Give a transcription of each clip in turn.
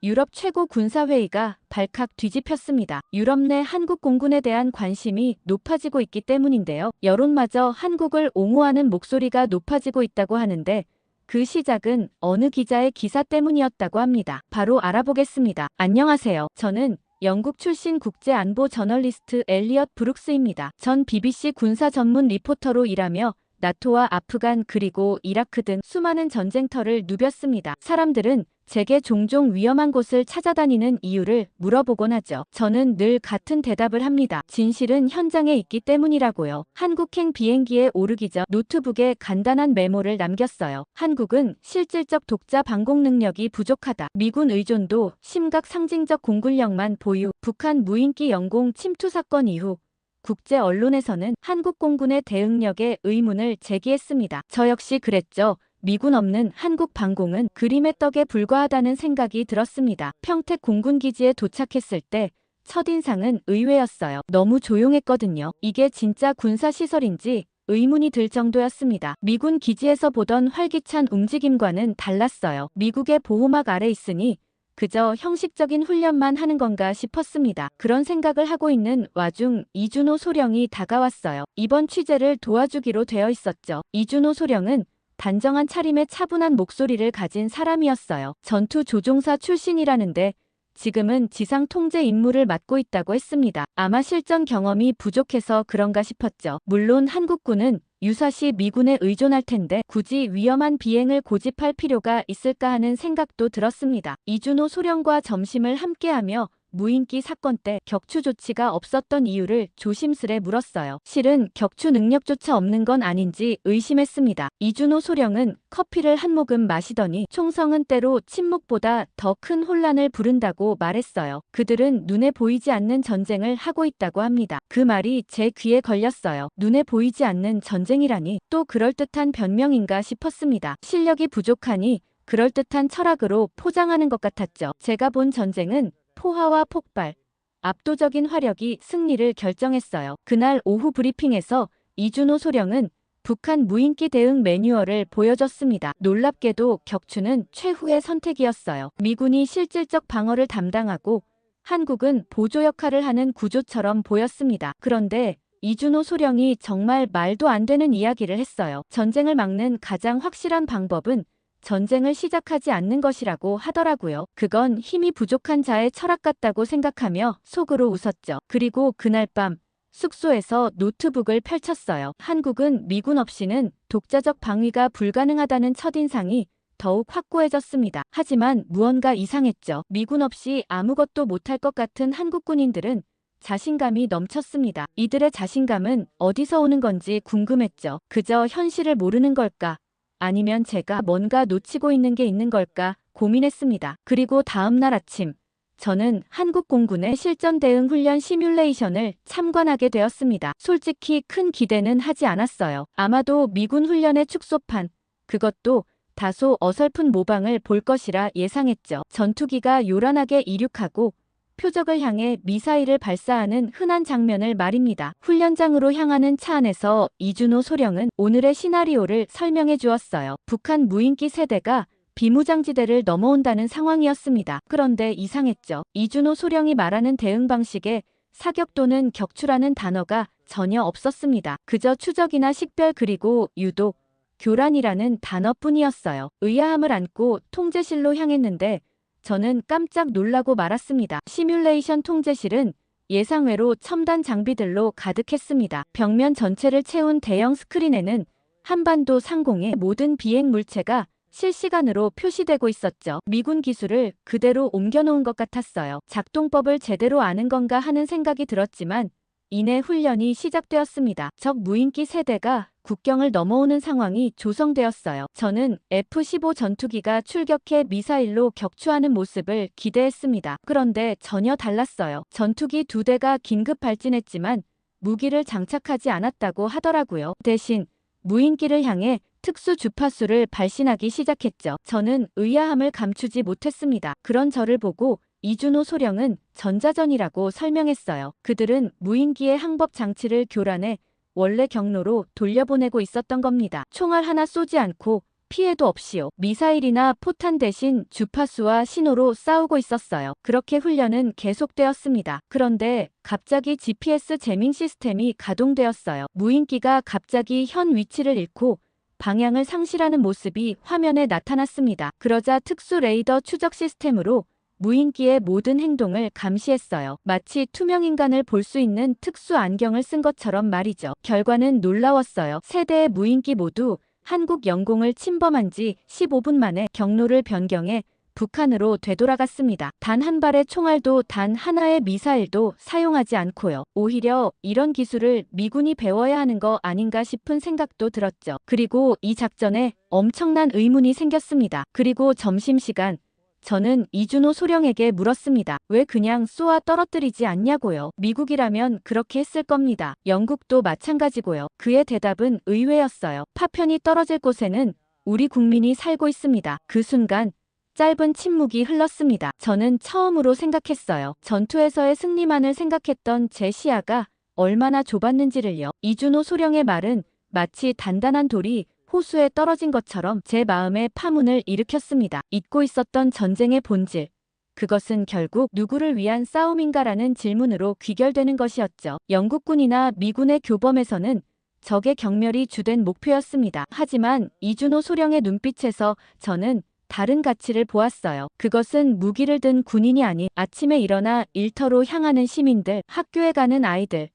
유럽 최고 군사회의가 발칵 뒤집혔습니다. 유럽 내 한국 공군에 대한 관심이 높아지고 있기 때문인데요. 여론마저 한국을 옹호하는 목소리가 높아지고 있다고 하는데 그 시작은 어느 기자의 기사 때문이었다고 합니다. 바로 알아보겠습니다. 안녕하세요. 저는 영국 출신 국제안보 저널리스트 엘리엇 브룩스입니다. 전 BBC 군사 전문 리포터로 일하며 나토와 아프간 그리고 이라크 등 수많은 전쟁터를 누볐습니다. 사람들은 제게 종종 위험한 곳을 찾아다니는 이유를 물어보곤 하죠. 저는 늘 같은 대답을 합니다. 진실은 현장에 있기 때문이라고요. 한국행 비행기에 오르기 전 노트북에 간단한 메모를 남겼어요. 한국은 실질적 독자 방공 능력이 부족하다. 미군 의존도 심각 상징적 공군력만 보유. 북한 무인기 영공 침투 사건 이후 국제 언론에서는 한국 공군의 대응력에 의문을 제기했습니다. 저 역시 그랬죠. 미군 없는 한국 방공은 그림의 떡에 불과하다는 생각이 들었습니다. 평택 공군기지에 도착했을 때 첫인상은 의외였어요. 너무 조용했거든요. 이게 진짜 군사시설인지 의문이 들 정도였습니다. 미군 기지에서 보던 활기찬 움직임과는 달랐어요. 미국의 보호막 아래 있으니 그저 형식적인 훈련만 하는 건가 싶었습니다. 그런 생각을 하고 있는 와중 이준호 소령이 다가왔어요. 이번 취재를 도와주기로 되어 있었죠. 이준호 소령은 단정한 차림의 차분한 목소리를 가진 사람이었어요. 전투 조종사 출신이라는데 지금은 지상 통제 임무를 맡고 있다고 했습니다. 아마 실전 경험이 부족해서 그런가 싶었죠. 물론 한국군은 유사시 미군에 의존할 텐데 굳이 위험한 비행을 고집할 필요가 있을까 하는 생각도 들었습니다. 이준호 소령과 점심을 함께하며 무인기 사건 때 격추 조치가 없었던 이유를 조심스레 물었어요. 실은 격추 능력조차 없는 건 아닌지 의심했습니다. 이준호 소령은 커피를 한 모금 마시더니 총성은 때로 침묵보다 더 큰 혼란을 부른다고 말했어요. 그들은 눈에 보이지 않는 전쟁을 하고 있다고 합니다. 그 말이 제 귀에 걸렸어요. 눈에 보이지 않는 전쟁이라니 또 그럴듯한 변명인가 싶었습니다. 실력이 부족하니 그럴듯한 철학으로 포장하는 것 같았죠. 제가 본 전쟁은 포화와 폭발, 압도적인 화력이 승리를 결정했어요. 그날 오후 브리핑에서 이준호 소령은 북한 무인기 대응 매뉴얼을 보여줬습니다. 놀랍게도 격추는 최후의 선택이었어요. 미군이 실질적 방어를 담당하고 한국은 보조 역할을 하는 구조처럼 보였습니다. 그런데 이준호 소령이 정말 말도 안 되는 이야기를 했어요. 전쟁을 막는 가장 확실한 방법은 전쟁을 시작하지 않는 것이라고 하더라고요. 그건 힘이 부족한 자의 철학 같다고 생각하며 속으로 웃었죠. 그리고 그날 밤 숙소에서 노트북을 펼쳤어요. 한국은 미군 없이는 독자적 방위가 불가능하다는 첫인상이 더욱 확고해졌습니다. 하지만 무언가 이상했죠. 미군 없이 아무것도 못할 것 같은 한국 군인들은 자신감이 넘쳤습니다. 이들의 자신감은 어디서 오는 건지 궁금했죠. 그저 현실을 모르는 걸까? 아니면 제가 뭔가 놓치고 있는 게 있는 걸까 고민했습니다. 그리고 다음 날 아침 저는 한국 공군의 실전 대응 훈련 시뮬레이션을 참관하게 되었습니다. 솔직히 큰 기대는 하지 않았어요. 아마도 미군 훈련의 축소판, 그것도 다소 어설픈 모방을 볼 것이라 예상했죠. 전투기가 요란하게 이륙하고 표적을 향해 미사일을 발사하는 흔한 장면을 말입니다. 훈련장으로 향하는 차 안에서 이준호 소령은 오늘의 시나리오를 설명해 주었어요. 북한 무인기 세대가 비무장지대를 넘어온다는 상황이었습니다. 그런데 이상했죠. 이준호 소령이 말하는 대응 방식에 사격 또는 격추라는 단어가 전혀 없었습니다. 그저 추적이나 식별 그리고 유도, 교란이라는 단어뿐이었어요. 의아함을 안고 통제실로 향했는데 저는 깜짝 놀라고 말았습니다. 시뮬레이션 통제실은 예상외로 첨단 장비들로 가득했습니다. 벽면 전체를 채운 대형 스크린에는 한반도 상공의 모든 비행 물체가 실시간으로 표시되고 있었죠. 미군 기술을 그대로 옮겨놓은 것 같았어요. 작동법을 제대로 아는 건가 하는 생각이 들었지만 이내 훈련이 시작되었습니다. 적 무인기 세대가 국경을 넘어오는 상황이 조성되었어요. 저는 F-15 전투기가 출격해 미사일로 격추하는 모습을 기대했습니다. 그런데 전혀 달랐어요. 전투기 2대가 긴급 발진했지만 무기를 장착하지 않았다고 하더라고요. 대신 무인기를 향해 특수 주파수를 발신하기 시작했죠. 저는 의아함을 감추지 못했습니다. 그런 저를 보고 이준호 소령은 전자전이라고 설명했어요. 그들은 무인기의 항법 장치를 교란해 원래 경로로 돌려보내고 있었던 겁니다. 총알 하나 쏘지 않고 피해도 없이요. 미사일이나 포탄 대신 주파수와 신호로 싸우고 있었어요. 그렇게 훈련은 계속되었습니다. 그런데 갑자기 GPS 재밍 시스템이 가동되었어요. 무인기가 갑자기 현 위치를 잃고 방향을 상실하는 모습이 화면에 나타났습니다. 그러자 특수 레이더 추적 시스템으로 무인기의 모든 행동을 감시했어요. 마치 투명인간을 볼 수 있는 특수 안경을 쓴 것처럼 말이죠. 결과는 놀라웠어요. 세 대의 무인기 모두 한국 영공을 침범한 지 15분 만에 경로를 변경해 북한으로 되돌아갔습니다. 단 한 발의 총알도 단 하나의 미사일도 사용하지 않고요. 오히려 이런 기술을 미군이 배워야 하는 거 아닌가 싶은 생각도 들었죠. 그리고 이 작전에 엄청난 의문이 생겼습니다. 그리고 점심시간 저는 이준호 소령에게 물었습니다. 왜 그냥 쏘아 떨어뜨리지 않냐고요. 미국이라면 그렇게 했을 겁니다. 영국도 마찬가지고요. 그의 대답은 의외였어요. 파편이 떨어질 곳에는 우리 국민이 살고 있습니다. 그 순간 짧은 침묵이 흘렀습니다. 저는 처음으로 생각했어요. 전투에서의 승리만을 생각했던 제 시야가 얼마나 좁았는지를요. 이준호 소령의 말은 마치 단단한 돌이 호수에 떨어진 것처럼 제 마음에 파문을 일으켰습니다. 잊고 있었던 전쟁의 본질. 그것은 결국 누구를 위한 싸움인가라는 질문으로 귀결되는 것이었죠. 영국군이나 미군의 교범에서는 적의 경멸이 주된 목표였습니다. 하지만 이준호 소령의 눈빛에서 저는 다른 가치를 보았어요. 그것은 무기를 든 군인이 아닌 아침에 일어나 일터로 향하는 시민들, 학교에 가는 아이들,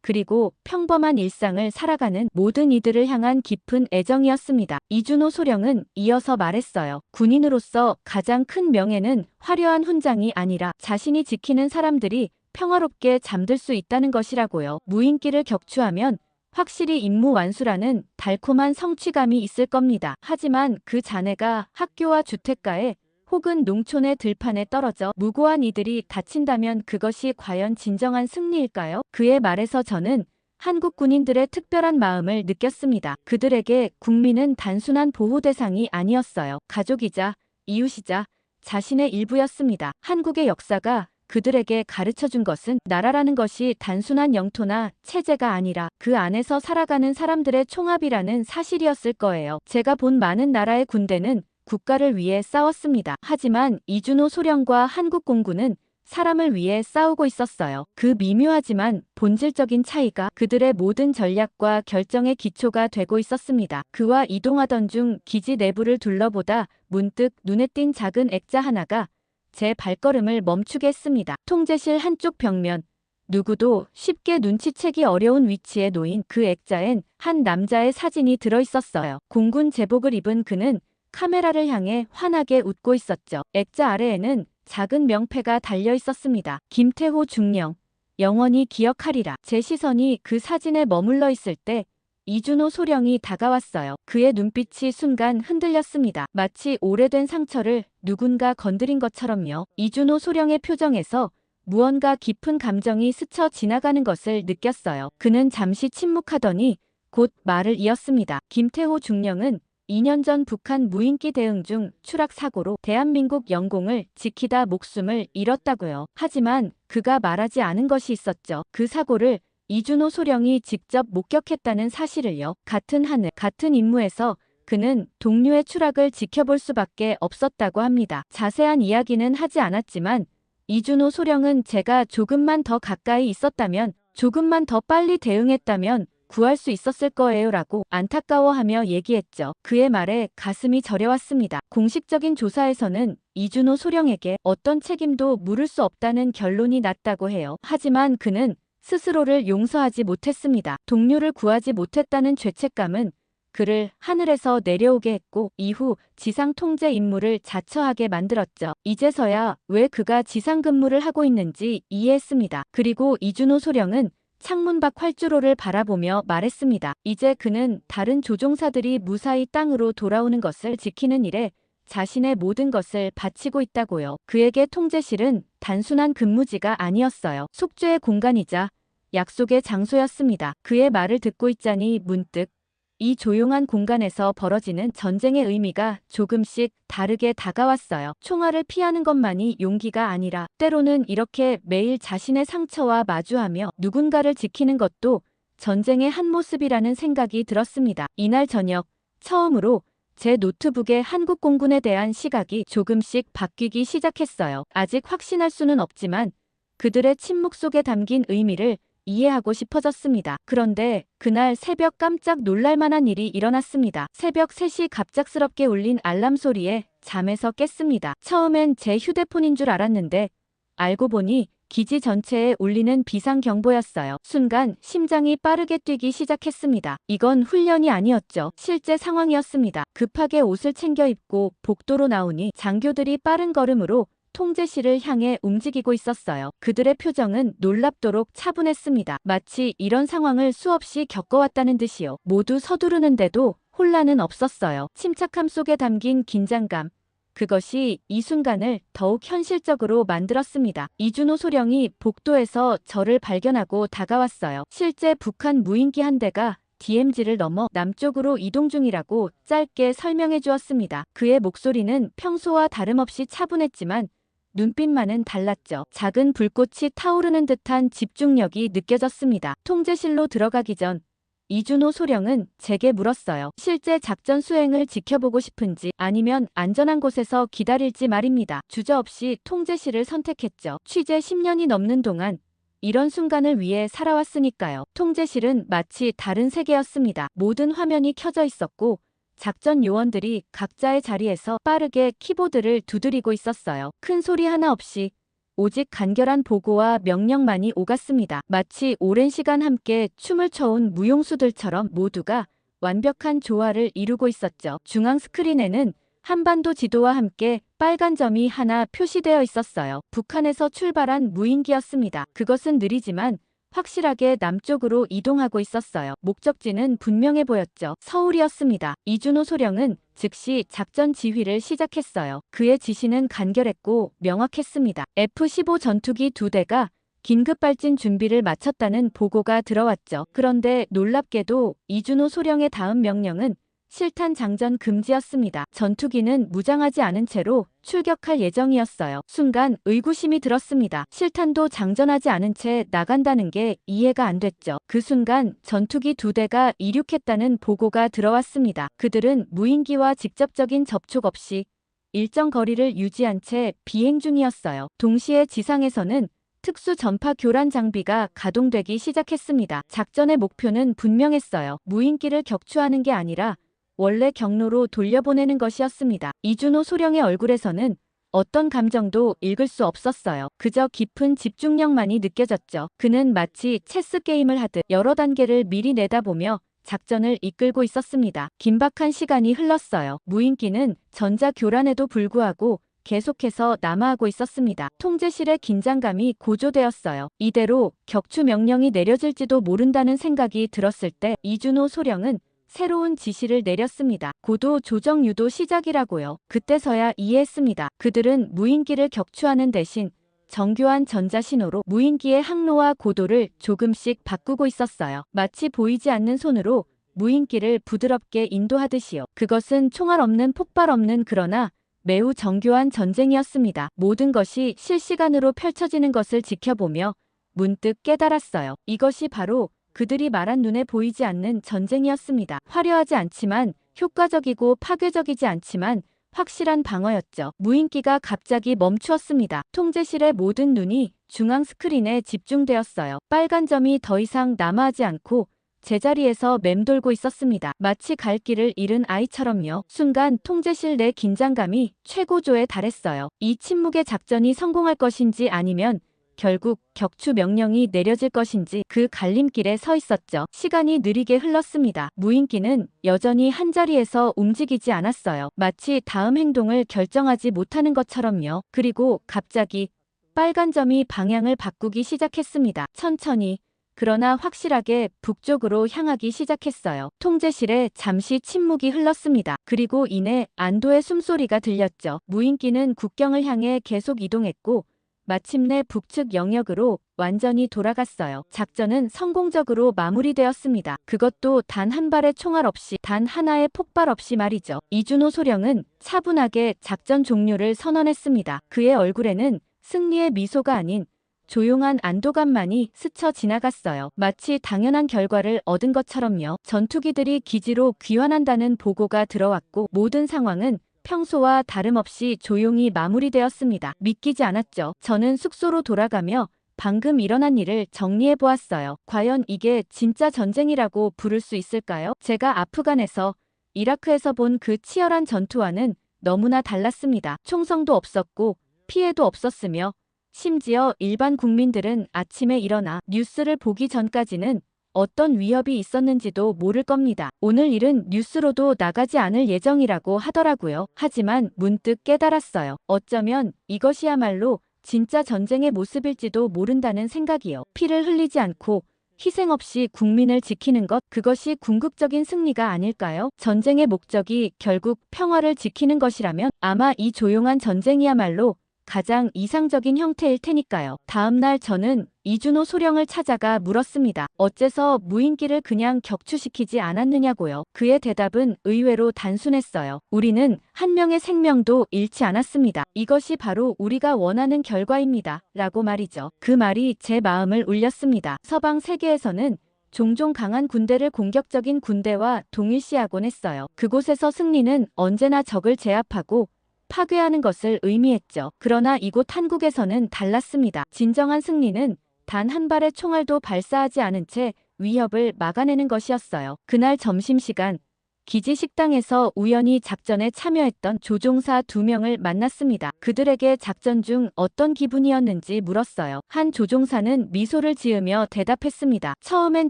그리고 평범한 일상을 살아가는 모든 이들을 향한 깊은 애정이었습니다. 이준호 소령은 이어서 말했어요. 군인으로서 가장 큰 명예는 화려한 훈장이 아니라 자신이 지키는 사람들이 평화롭게 잠들 수 있다는 것이라고요. 무인기를 격추하면 확실히 임무 완수라는 달콤한 성취감이 있을 겁니다. 하지만 그 잔해가 학교와 주택가에 혹은 농촌의 들판에 떨어져 무고한 이들이 다친다면 그것이 과연 진정한 승리일까요? 그의 말에서 저는 한국 군인들의 특별한 마음을 느꼈습니다. 그들에게 국민은 단순한 보호 대상이 아니었어요. 가족이자 이웃이자 자신의 일부였습니다. 한국의 역사가 그들에게 가르쳐준 것은 나라라는 것이 단순한 영토나 체제가 아니라 그 안에서 살아가는 사람들의 총합이라는 사실이었을 거예요. 제가 본 많은 나라의 군대는 국가를 위해 싸웠습니다. 하지만 이준호 소령과 한국 공군은 사람을 위해 싸우고 있었어요. 그 미묘하지만 본질적인 차이가 그들의 모든 전략과 결정의 기초가 되고 있었습니다. 그와 이동하던 중 기지 내부를 둘러보다 문득 눈에 띈 작은 액자 하나가 제 발걸음을 멈추게 했습니다. 통제실 한쪽 벽면. 누구도 쉽게 눈치채기 어려운 위치에 놓인 그 액자엔 한 남자의 사진이 들어있었어요. 공군 제복을 입은 그는 카메라를 향해 환하게 웃고 있었죠. 액자 아래에는 작은 명패가 달려 있었습니다. 김태호 중령. 영원히 기억하리라. 제 시선이 그 사진에 머물러 있을 때 이준호 소령이 다가왔어요. 그의 눈빛이 순간 흔들렸습니다. 마치 오래된 상처를 누군가 건드린 것처럼요. 이준호 소령의 표정에서 무언가 깊은 감정이 스쳐 지나가는 것을 느꼈어요. 그는 잠시 침묵하더니 곧 말을 이었습니다. 김태호 중령은 2년 전 북한 무인기 대응 중 추락 사고로 대한민국 영공을 지키다 목숨을 잃었다고요. 하지만 그가 말하지 않은 것이 있었죠. 그 사고를 이준호 소령이 직접 목격했다는 사실을요. 같은 하늘, 같은 임무에서 그는 동료의 추락을 지켜볼 수밖에 없었다고 합니다. 자세한 이야기는 하지 않았지만 이준호 소령은 제가 조금만 더 가까이 있었다면, 조금만 더 빨리 대응했다면 구할 수 있었을 거예요 라고 안타까워하며 얘기했죠. 그의 말에 가슴이 저려왔습니다. 공식적인 조사에서는 이준호 소령에게 어떤 책임도 물을 수 없다는 결론이 났다고 해요. 하지만 그는 스스로를 용서하지 못했습니다. 동료를 구하지 못했다는 죄책감은 그를 하늘에서 내려오게 했고 이후 지상 통제 임무를 자처하게 만들었죠. 이제서야 왜 그가 지상 근무를 하고 있는지 이해했습니다. 그리고 이준호 소령은 창문 밖 활주로를 바라보며 말했습니다. 이제 그는 다른 조종사들이 무사히 땅으로 돌아오는 것을 지키는 일에 자신의 모든 것을 바치고 있다고요. 그에게 통제실은 단순한 근무지가 아니었어요. 속죄의 공간이자 약속의 장소였습니다. 그의 말을 듣고 있자니 문득 이 조용한 공간에서 벌어지는 전쟁의 의미가 조금씩 다르게 다가왔어요. 총알을 피하는 것만이 용기가 아니라 때로는 이렇게 매일 자신의 상처와 마주하며 누군가를 지키는 것도 전쟁의 한 모습이라는 생각이 들었습니다. 이날 저녁 처음으로 제 노트북에 한국 공군에 대한 시각이 조금씩 바뀌기 시작했어요. 아직 확신할 수는 없지만 그들의 침묵 속에 담긴 의미를 이해하고 싶어졌습니다. 그런데 그날 새벽 깜짝 놀랄만한 일이 일어났습니다. 새벽 3시 갑작스럽게 울린 알람 소리에 잠에서 깼습니다. 처음엔 제 휴대폰인 줄 알았는데 알고 보니 기지 전체에 울리는 비상경보였어요. 순간 심장이 빠르게 뛰기 시작했습니다. 이건 훈련이 아니었죠. 실제 상황이었습니다. 급하게 옷을 챙겨 입고 복도로 나오니 장교들이 빠른 걸음으로 통제실을 향해 움직이고 있었어요. 그들의 표정은 놀랍도록 차분했습니다. 마치 이런 상황을 수없이 겪어왔다는 듯이요. 모두 서두르는데도 혼란은 없었어요. 침착함 속에 담긴 긴장감. 그것이 이 순간을 더욱 현실적으로 만들었습니다. 이준호 소령이 복도에서 저를 발견하고 다가왔어요. 실제 북한 무인기 한 대가 DMZ를 넘어 남쪽으로 이동 중이라고 짧게 설명해 주었습니다. 그의 목소리는 평소와 다름없이 차분했지만 눈빛만은 달랐죠. 작은 불꽃이 타오르는 듯한 집중력이 느껴졌습니다. 통제실로 들어가기 전 이준호 소령은 제게 물었어요. 실제 작전 수행을 지켜보고 싶은지 아니면 안전한 곳에서 기다릴지 말입니다. 주저없이 통제실을 선택했죠. 취재 10년이 넘는 동안 이런 순간을 위해 살아왔으니까요. 통제실은 마치 다른 세계였습니다. 모든 화면이 켜져 있었고 작전 요원들이 각자의 자리에서 빠르게 키보드를 두드리고 있었어요. 큰 소리 하나 없이 오직 간결한 보고와 명령만이 오갔습니다. 마치 오랜 시간 함께 춤을 춰온 무용수들처럼 모두가 완벽한 조화를 이루고 있었죠. 중앙 스크린에는 한반도 지도와 함께 빨간 점이 하나 표시되어 있었어요. 북한에서 출발한 무인기였습니다. 그것은 느리지만 확실하게 남쪽으로 이동하고 있었어요. 목적지는 분명해 보였죠. 서울이었습니다. 이준호 소령은 즉시 작전 지휘를 시작했어요. 그의 지시는 간결했고 명확했습니다. F-15 전투기 2대가 긴급 발진 준비를 마쳤다는 보고가 들어왔죠. 그런데 놀랍게도 이준호 소령의 다음 명령은 실탄 장전 금지였습니다. 전투기는 무장하지 않은 채로 출격할 예정이었어요. 순간 의구심이 들었습니다. 실탄도 장전하지 않은 채 나간다는 게 이해가 안 됐죠. 그 순간 전투기 2대가 이륙했다는 보고가 들어왔습니다. 그들은 무인기와 직접적인 접촉 없이 일정 거리를 유지한 채 비행 중이었어요. 동시에 지상에서는 특수 전파 교란 장비가 가동되기 시작했습니다. 작전의 목표는 분명했어요. 무인기를 격추하는 게 아니라 원래 경로로 돌려보내는 것이었습니다. 이준호 소령의 얼굴에서는 어떤 감정도 읽을 수 없었어요. 그저 깊은 집중력만이 느껴졌죠. 그는 마치 체스 게임을 하듯 여러 단계를 미리 내다보며 작전을 이끌고 있었습니다. 긴박한 시간이 흘렀어요. 무인기는 전자교란에도 불구하고 계속해서 남하하고 있었습니다. 통제실의 긴장감이 고조되었어요. 이대로 격추 명령이 내려질지도 모른다는 생각이 들었을 때 이준호 소령은 새로운 지시를 내렸습니다. 고도 조정 유도 시작이라고요. 그때서야 이해했습니다. 그들은 무인기를 격추하는 대신 정교한 전자신호로 무인기의 항로와 고도를 조금씩 바꾸고 있었어요. 마치 보이지 않는 손으로 무인기를 부드럽게 인도하듯이요. 그것은 총알 없는 폭발 없는 그러나 매우 정교한 전쟁이었습니다. 모든 것이 실시간으로 펼쳐지는 것을 지켜보며 문득 깨달았어요. 이것이 바로 그들이 말한 눈에 보이지 않는 전쟁이었습니다. 화려하지 않지만 효과적이고 파괴적이지 않지만 확실한 방어였죠. 무인기가 갑자기 멈추었습니다. 통제실의 모든 눈이 중앙 스크린에 집중되었어요. 빨간 점이 더 이상 남아하지 않고 제자리에서 맴돌고 있었습니다. 마치 갈 길을 잃은 아이처럼요. 순간 통제실 내 긴장감이 최고조에 달했어요. 이 침묵의 작전이 성공할 것인지 아니면 결국 격추 명령이 내려질 것인지 그 갈림길에 서 있었죠. 시간이 느리게 흘렀습니다. 무인기는 여전히 한자리에서 움직이지 않았어요. 마치 다음 행동을 결정하지 못하는 것처럼요. 그리고 갑자기 빨간 점이 방향을 바꾸기 시작했습니다. 천천히 그러나 확실하게 북쪽으로 향하기 시작했어요. 통제실에 잠시 침묵이 흘렀습니다. 그리고 이내 안도의 숨소리가 들렸죠. 무인기는 국경을 향해 계속 이동했고 마침내 북측 영역으로 완전히 돌아갔어요. 작전은 성공적으로 마무리되었습니다. 그것도 단 한 발의 총알 없이, 단 하나의 폭발 없이 말이죠. 이준호 소령은 차분하게 작전 종료를 선언했습니다. 그의 얼굴에는 승리의 미소가 아닌 조용한 안도감만이 스쳐 지나갔어요. 마치 당연한 결과를 얻은 것처럼요. 전투기들이 기지로 귀환한다는 보고가 들어왔고 모든 상황은 평소와 다름없이 조용히 마무리되었습니다. 믿기지 않았죠. 저는 숙소로 돌아가며 방금 일어난 일을 정리해 보았어요. 과연 이게 진짜 전쟁이라고 부를 수 있을까요? 제가 아프간에서, 이라크에서 본 그 치열한 전투와는 너무나 달랐습니다. 총성도 없었고 피해도 없었으며 심지어 일반 국민들은 아침에 일어나 뉴스를 보기 전까지는 어떤 위협이 있었는지도 모를 겁니다. 오늘 일은 뉴스로도 나가지 않을 예정이라고 하더라고요. 하지만 문득 깨달았어요. 어쩌면 이것이야말로 진짜 전쟁의 모습일지도 모른다는 생각이요. 피를 흘리지 않고 희생 없이 국민을 지키는 것, 그것이 궁극적인 승리가 아닐까요? 전쟁의 목적이 결국 평화를 지키는 것이라면 아마 이 조용한 전쟁이야말로 가장 이상적인 형태일 테니까요. 다음 날 저는 이준호 소령을 찾아가 물었습니다. 어째서 무인기를 그냥 격추시키지 않았느냐고요. 그의 대답은 의외로 단순했어요. 우리는 한 명의 생명도 잃지 않았습니다. 이것이 바로 우리가 원하는 결과입니다. 라고 말이죠. 그 말이 제 마음을 울렸습니다. 서방 세계에서는 종종 강한 군대를 공격적인 군대와 동일시하곤 했어요. 그곳에서 승리는 언제나 적을 제압하고 파괴하는 것을 의미했죠. 그러나 이곳 한국에서는 달랐습니다. 진정한 승리는 단 한 발의 총알도 발사하지 않은 채 위협을 막아내는 것이었어요. 그날 점심시간 기지 식당에서 우연히 작전에 참여했던 조종사 2명을 만났습니다. 그들에게 작전 중 어떤 기분이었는지 물었어요. 한 조종사는 미소를 지으며 대답했습니다. 처음엔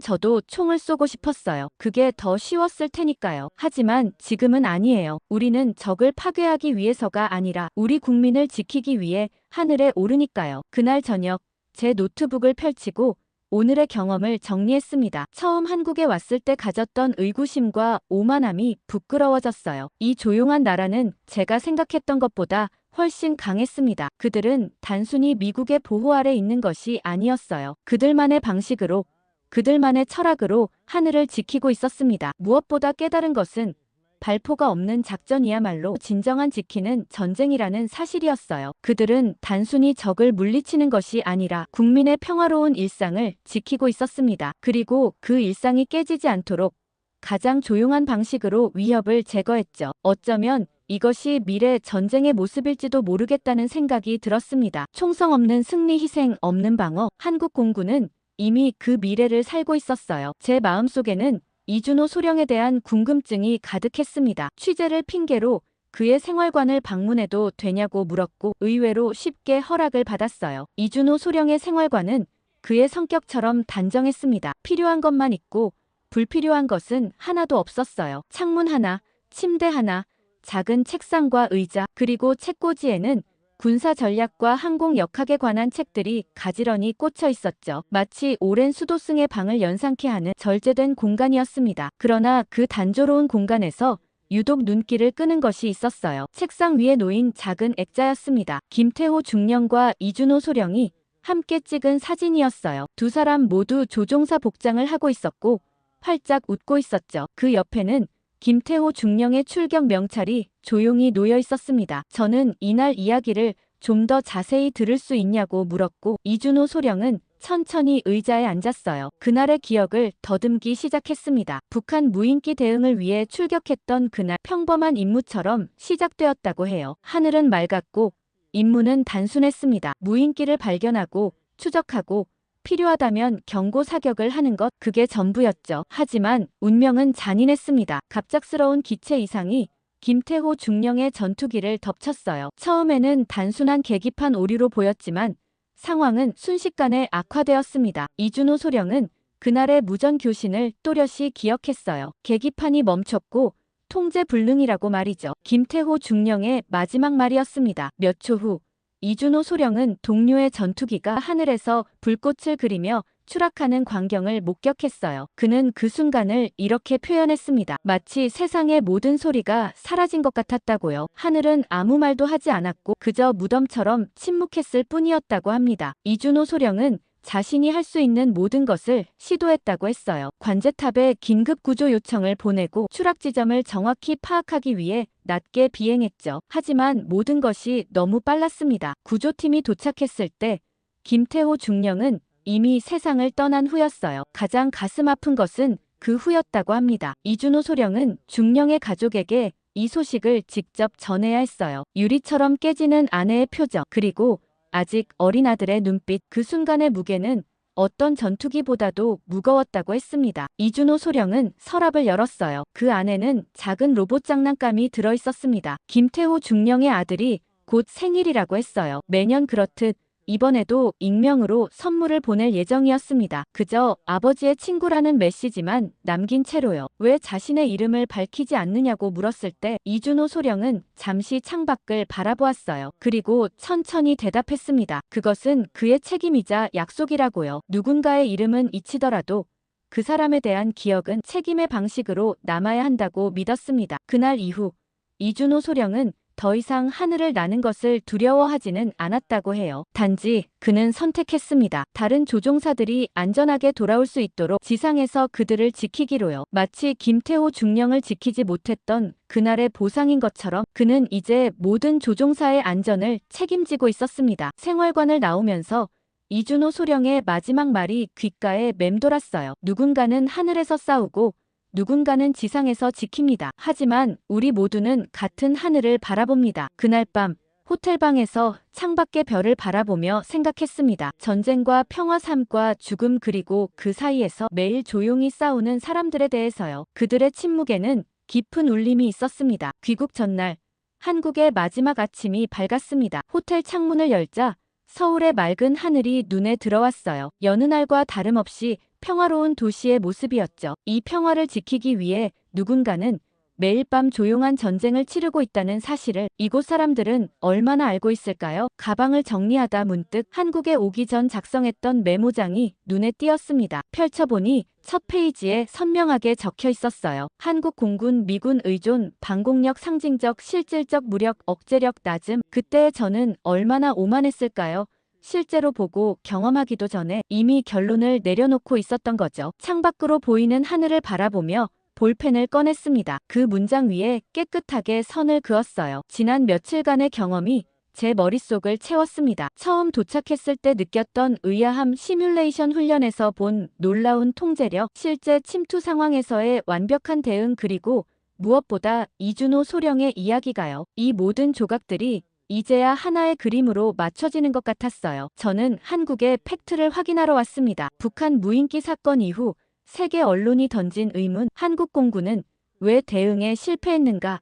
저도 총을 쏘고 싶었어요. 그게 더 쉬웠을 테니까요. 하지만 지금은 아니에요. 우리는 적을 파괴하기 위해서가 아니라 우리 국민을 지키기 위해 하늘에 오르니까요. 그날 저녁 제 노트북을 펼치고 오늘의 경험을 정리했습니다. 처음 한국에 왔을 때 가졌던 의구심과 오만함이 부끄러워졌어요. 이 조용한 나라는 제가 생각했던 것보다 훨씬 강했습니다. 그들은 단순히 미국의 보호 아래 있는 것이 아니었어요. 그들만의 방식으로, 그들만의 철학으로 하늘을 지키고 있었습니다. 무엇보다 깨달은 것은 발포가 없는 작전이야말로 진정한 지키는 전쟁이라는 사실이었어요. 그들은 단순히 적을 물리치는 것이 아니라 국민의 평화로운 일상을 지키고 있었습니다. 그리고 그 일상이 깨지지 않도록 가장 조용한 방식으로 위협을 제거했죠. 어쩌면 이것이 미래 전쟁의 모습일지도 모르겠다는 생각이 들었습니다. 총성 없는 승리, 희생 없는 방어. 한국 공군은 이미 그 미래를 살고 있었어요. 제 마음속에는 이준호 소령에 대한 궁금증이 가득했습니다. 취재를 핑계로 그의 생활관을 방문해도 되냐고 물었고 의외로 쉽게 허락을 받았어요. 이준호 소령의 생활관은 그의 성격처럼 단정했습니다. 필요한 것만 있고 불필요한 것은 하나도 없었어요. 창문 하나, 침대 하나, 작은 책상과 의자, 그리고 책꽂이에는 군사 전략과 항공 역학에 관한 책들이 가지런히 꽂혀 있었죠. 마치 오랜 수도승의 방을 연상케 하는 절제된 공간이었습니다. 그러나 그 단조로운 공간에서 유독 눈길을 끄는 것이 있었어요. 책상 위에 놓인 작은 액자였습니다. 김태호 중령과 이준호 소령이 함께 찍은 사진이었어요. 두 사람 모두 조종사 복장을 하고 있었고 활짝 웃고 있었죠. 그 옆에는 김태호 중령의 출격 명찰이 조용히 놓여 있었습니다. 저는 이날 이야기를 좀 더 자세히 들을 수 있냐고 물었고 이준호 소령은 천천히 의자에 앉았어요. 그날의 기억을 더듬기 시작했습니다. 북한 무인기 대응을 위해 출격했던 그날 평범한 임무처럼 시작되었다고 해요. 하늘은 맑았고 임무는 단순했습니다. 무인기를 발견하고 추적하고 필요하다면 경고 사격을 하는 것, 그게 전부였죠. 하지만 운명은 잔인했습니다. 갑작스러운 기체 이상이 김태호 중령의 전투기를 덮쳤어요. 처음에는 단순한 계기판 오류로 보였지만 상황은 순식간에 악화되었습니다. 이준호 소령은 그날의 무전 교신을 또렷이 기억했어요. 계기판이 멈췄고 통제 불능이라고 말이죠. 김태호 중령의 마지막 말이었습니다. 몇 초 후 이준호 소령은 동료의 전투기가 하늘에서 불꽃을 그리며 추락하는 광경을 목격했어요. 그는 그 순간을 이렇게 표현했습니다. 마치 세상의 모든 소리가 사라진 것 같았다고요. 하늘은 아무 말도 하지 않았고 그저 무덤처럼 침묵했을 뿐이었다고 합니다. 이준호 소령은 자신이 할 수 있는 모든 것을 시도했다고 했어요. 관제탑에 긴급 구조 요청을 보내고 추락 지점을 정확히 파악하기 위해 낮게 비행했죠. 하지만 모든 것이 너무 빨랐습니다. 구조팀이 도착했을 때 김태호 중령은 이미 세상을 떠난 후였어요. 가장 가슴 아픈 것은 그 후였다고 합니다. 이준호 소령은 중령의 가족에게 이 소식을 직접 전해야 했어요. 유리처럼 깨지는 아내의 표정, 그리고 아직 어린 아들의 눈빛, 그 순간의 무게는 어떤 전투기보다도 무거웠다고 했습니다. 이준호 소령은 서랍을 열었어요. 그 안에는 작은 로봇 장난감이 들어있었습니다. 김태호 중령의 아들이 곧 생일이라고 했어요. 매년 그렇듯 이번에도 익명으로 선물을 보낼 예정이었습니다. 그저 아버지의 친구라는 메시지만 남긴 채로요. 왜 자신의 이름을 밝히지 않느냐고 물었을 때 이준호 소령은 잠시 창밖을 바라보았어요. 그리고 천천히 대답했습니다. 그것은 그의 책임이자 약속이라고요. 누군가의 이름은 잊히더라도 그 사람에 대한 기억은 책임의 방식으로 남아야 한다고 믿었습니다. 그날 이후 이준호 소령은 더 이상 하늘을 나는 것을 두려워하지는 않았다고 해요. 단지 그는 선택했습니다. 다른 조종사들이 안전하게 돌아올 수 있도록 지상에서 그들을 지키기로요. 마치 김태호 중령을 지키지 못했던 그날의 보상인 것처럼 그는 이제 모든 조종사의 안전을 책임지고 있었습니다. 생활관을 나오면서 이준호 소령의 마지막 말이 귓가에 맴돌았어요. 누군가는 하늘에서 싸우고 누군가는 지상에서 지킵니다. 하지만 우리 모두는 같은 하늘을 바라봅니다. 그날 밤 호텔방에서 창밖의 별을 바라보며 생각했습니다. 전쟁과 평화, 삶과 죽음, 그리고 그 사이에서 매일 조용히 싸우는 사람들에 대해서요. 그들의 침묵에는 깊은 울림이 있었습니다. 귀국 전날 한국의 마지막 아침이 밝았습니다. 호텔 창문을 열자 서울의 맑은 하늘이 눈에 들어왔어요. 여느 날과 다름없이 평화로운 도시의 모습이었죠. 이 평화를 지키기 위해 누군가는 매일 밤 조용한 전쟁을 치르고 있다는 사실을 이곳 사람들은 얼마나 알고 있을까요? 가방을 정리하다 문득 한국에 오기 전 작성했던 메모장이 눈에 띄었습니다. 펼쳐보니 첫 페이지에 선명하게 적혀 있었어요. 한국 공군 미군 의존, 방공력 상징적, 실질적 무력, 억제력 낮음. 그때의 저는 얼마나 오만했을까요? 실제로 보고 경험하기도 전에 이미 결론을 내려놓고 있었던 거죠. 창밖으로 보이는 하늘을 바라보며 볼펜을 꺼냈습니다. 그 문장 위에 깨끗하게 선을 그었어요. 지난 며칠간의 경험이 제 머릿속을 채웠습니다. 처음 도착했을 때 느꼈던 의아함, 시뮬레이션 훈련에서 본 놀라운 통제력, 실제 침투 상황에서의 완벽한 대응, 그리고 무엇보다 이준호 소령의 이야기가요. 이 모든 조각들이 이제야 하나의 그림으로 맞춰지는 것 같았어요. 저는 한국의 팩트를 확인하러 왔습니다. 북한 무인기 사건 이후 세계 언론이 던진 의문, 한국 공군은 왜 대응에 실패했는가?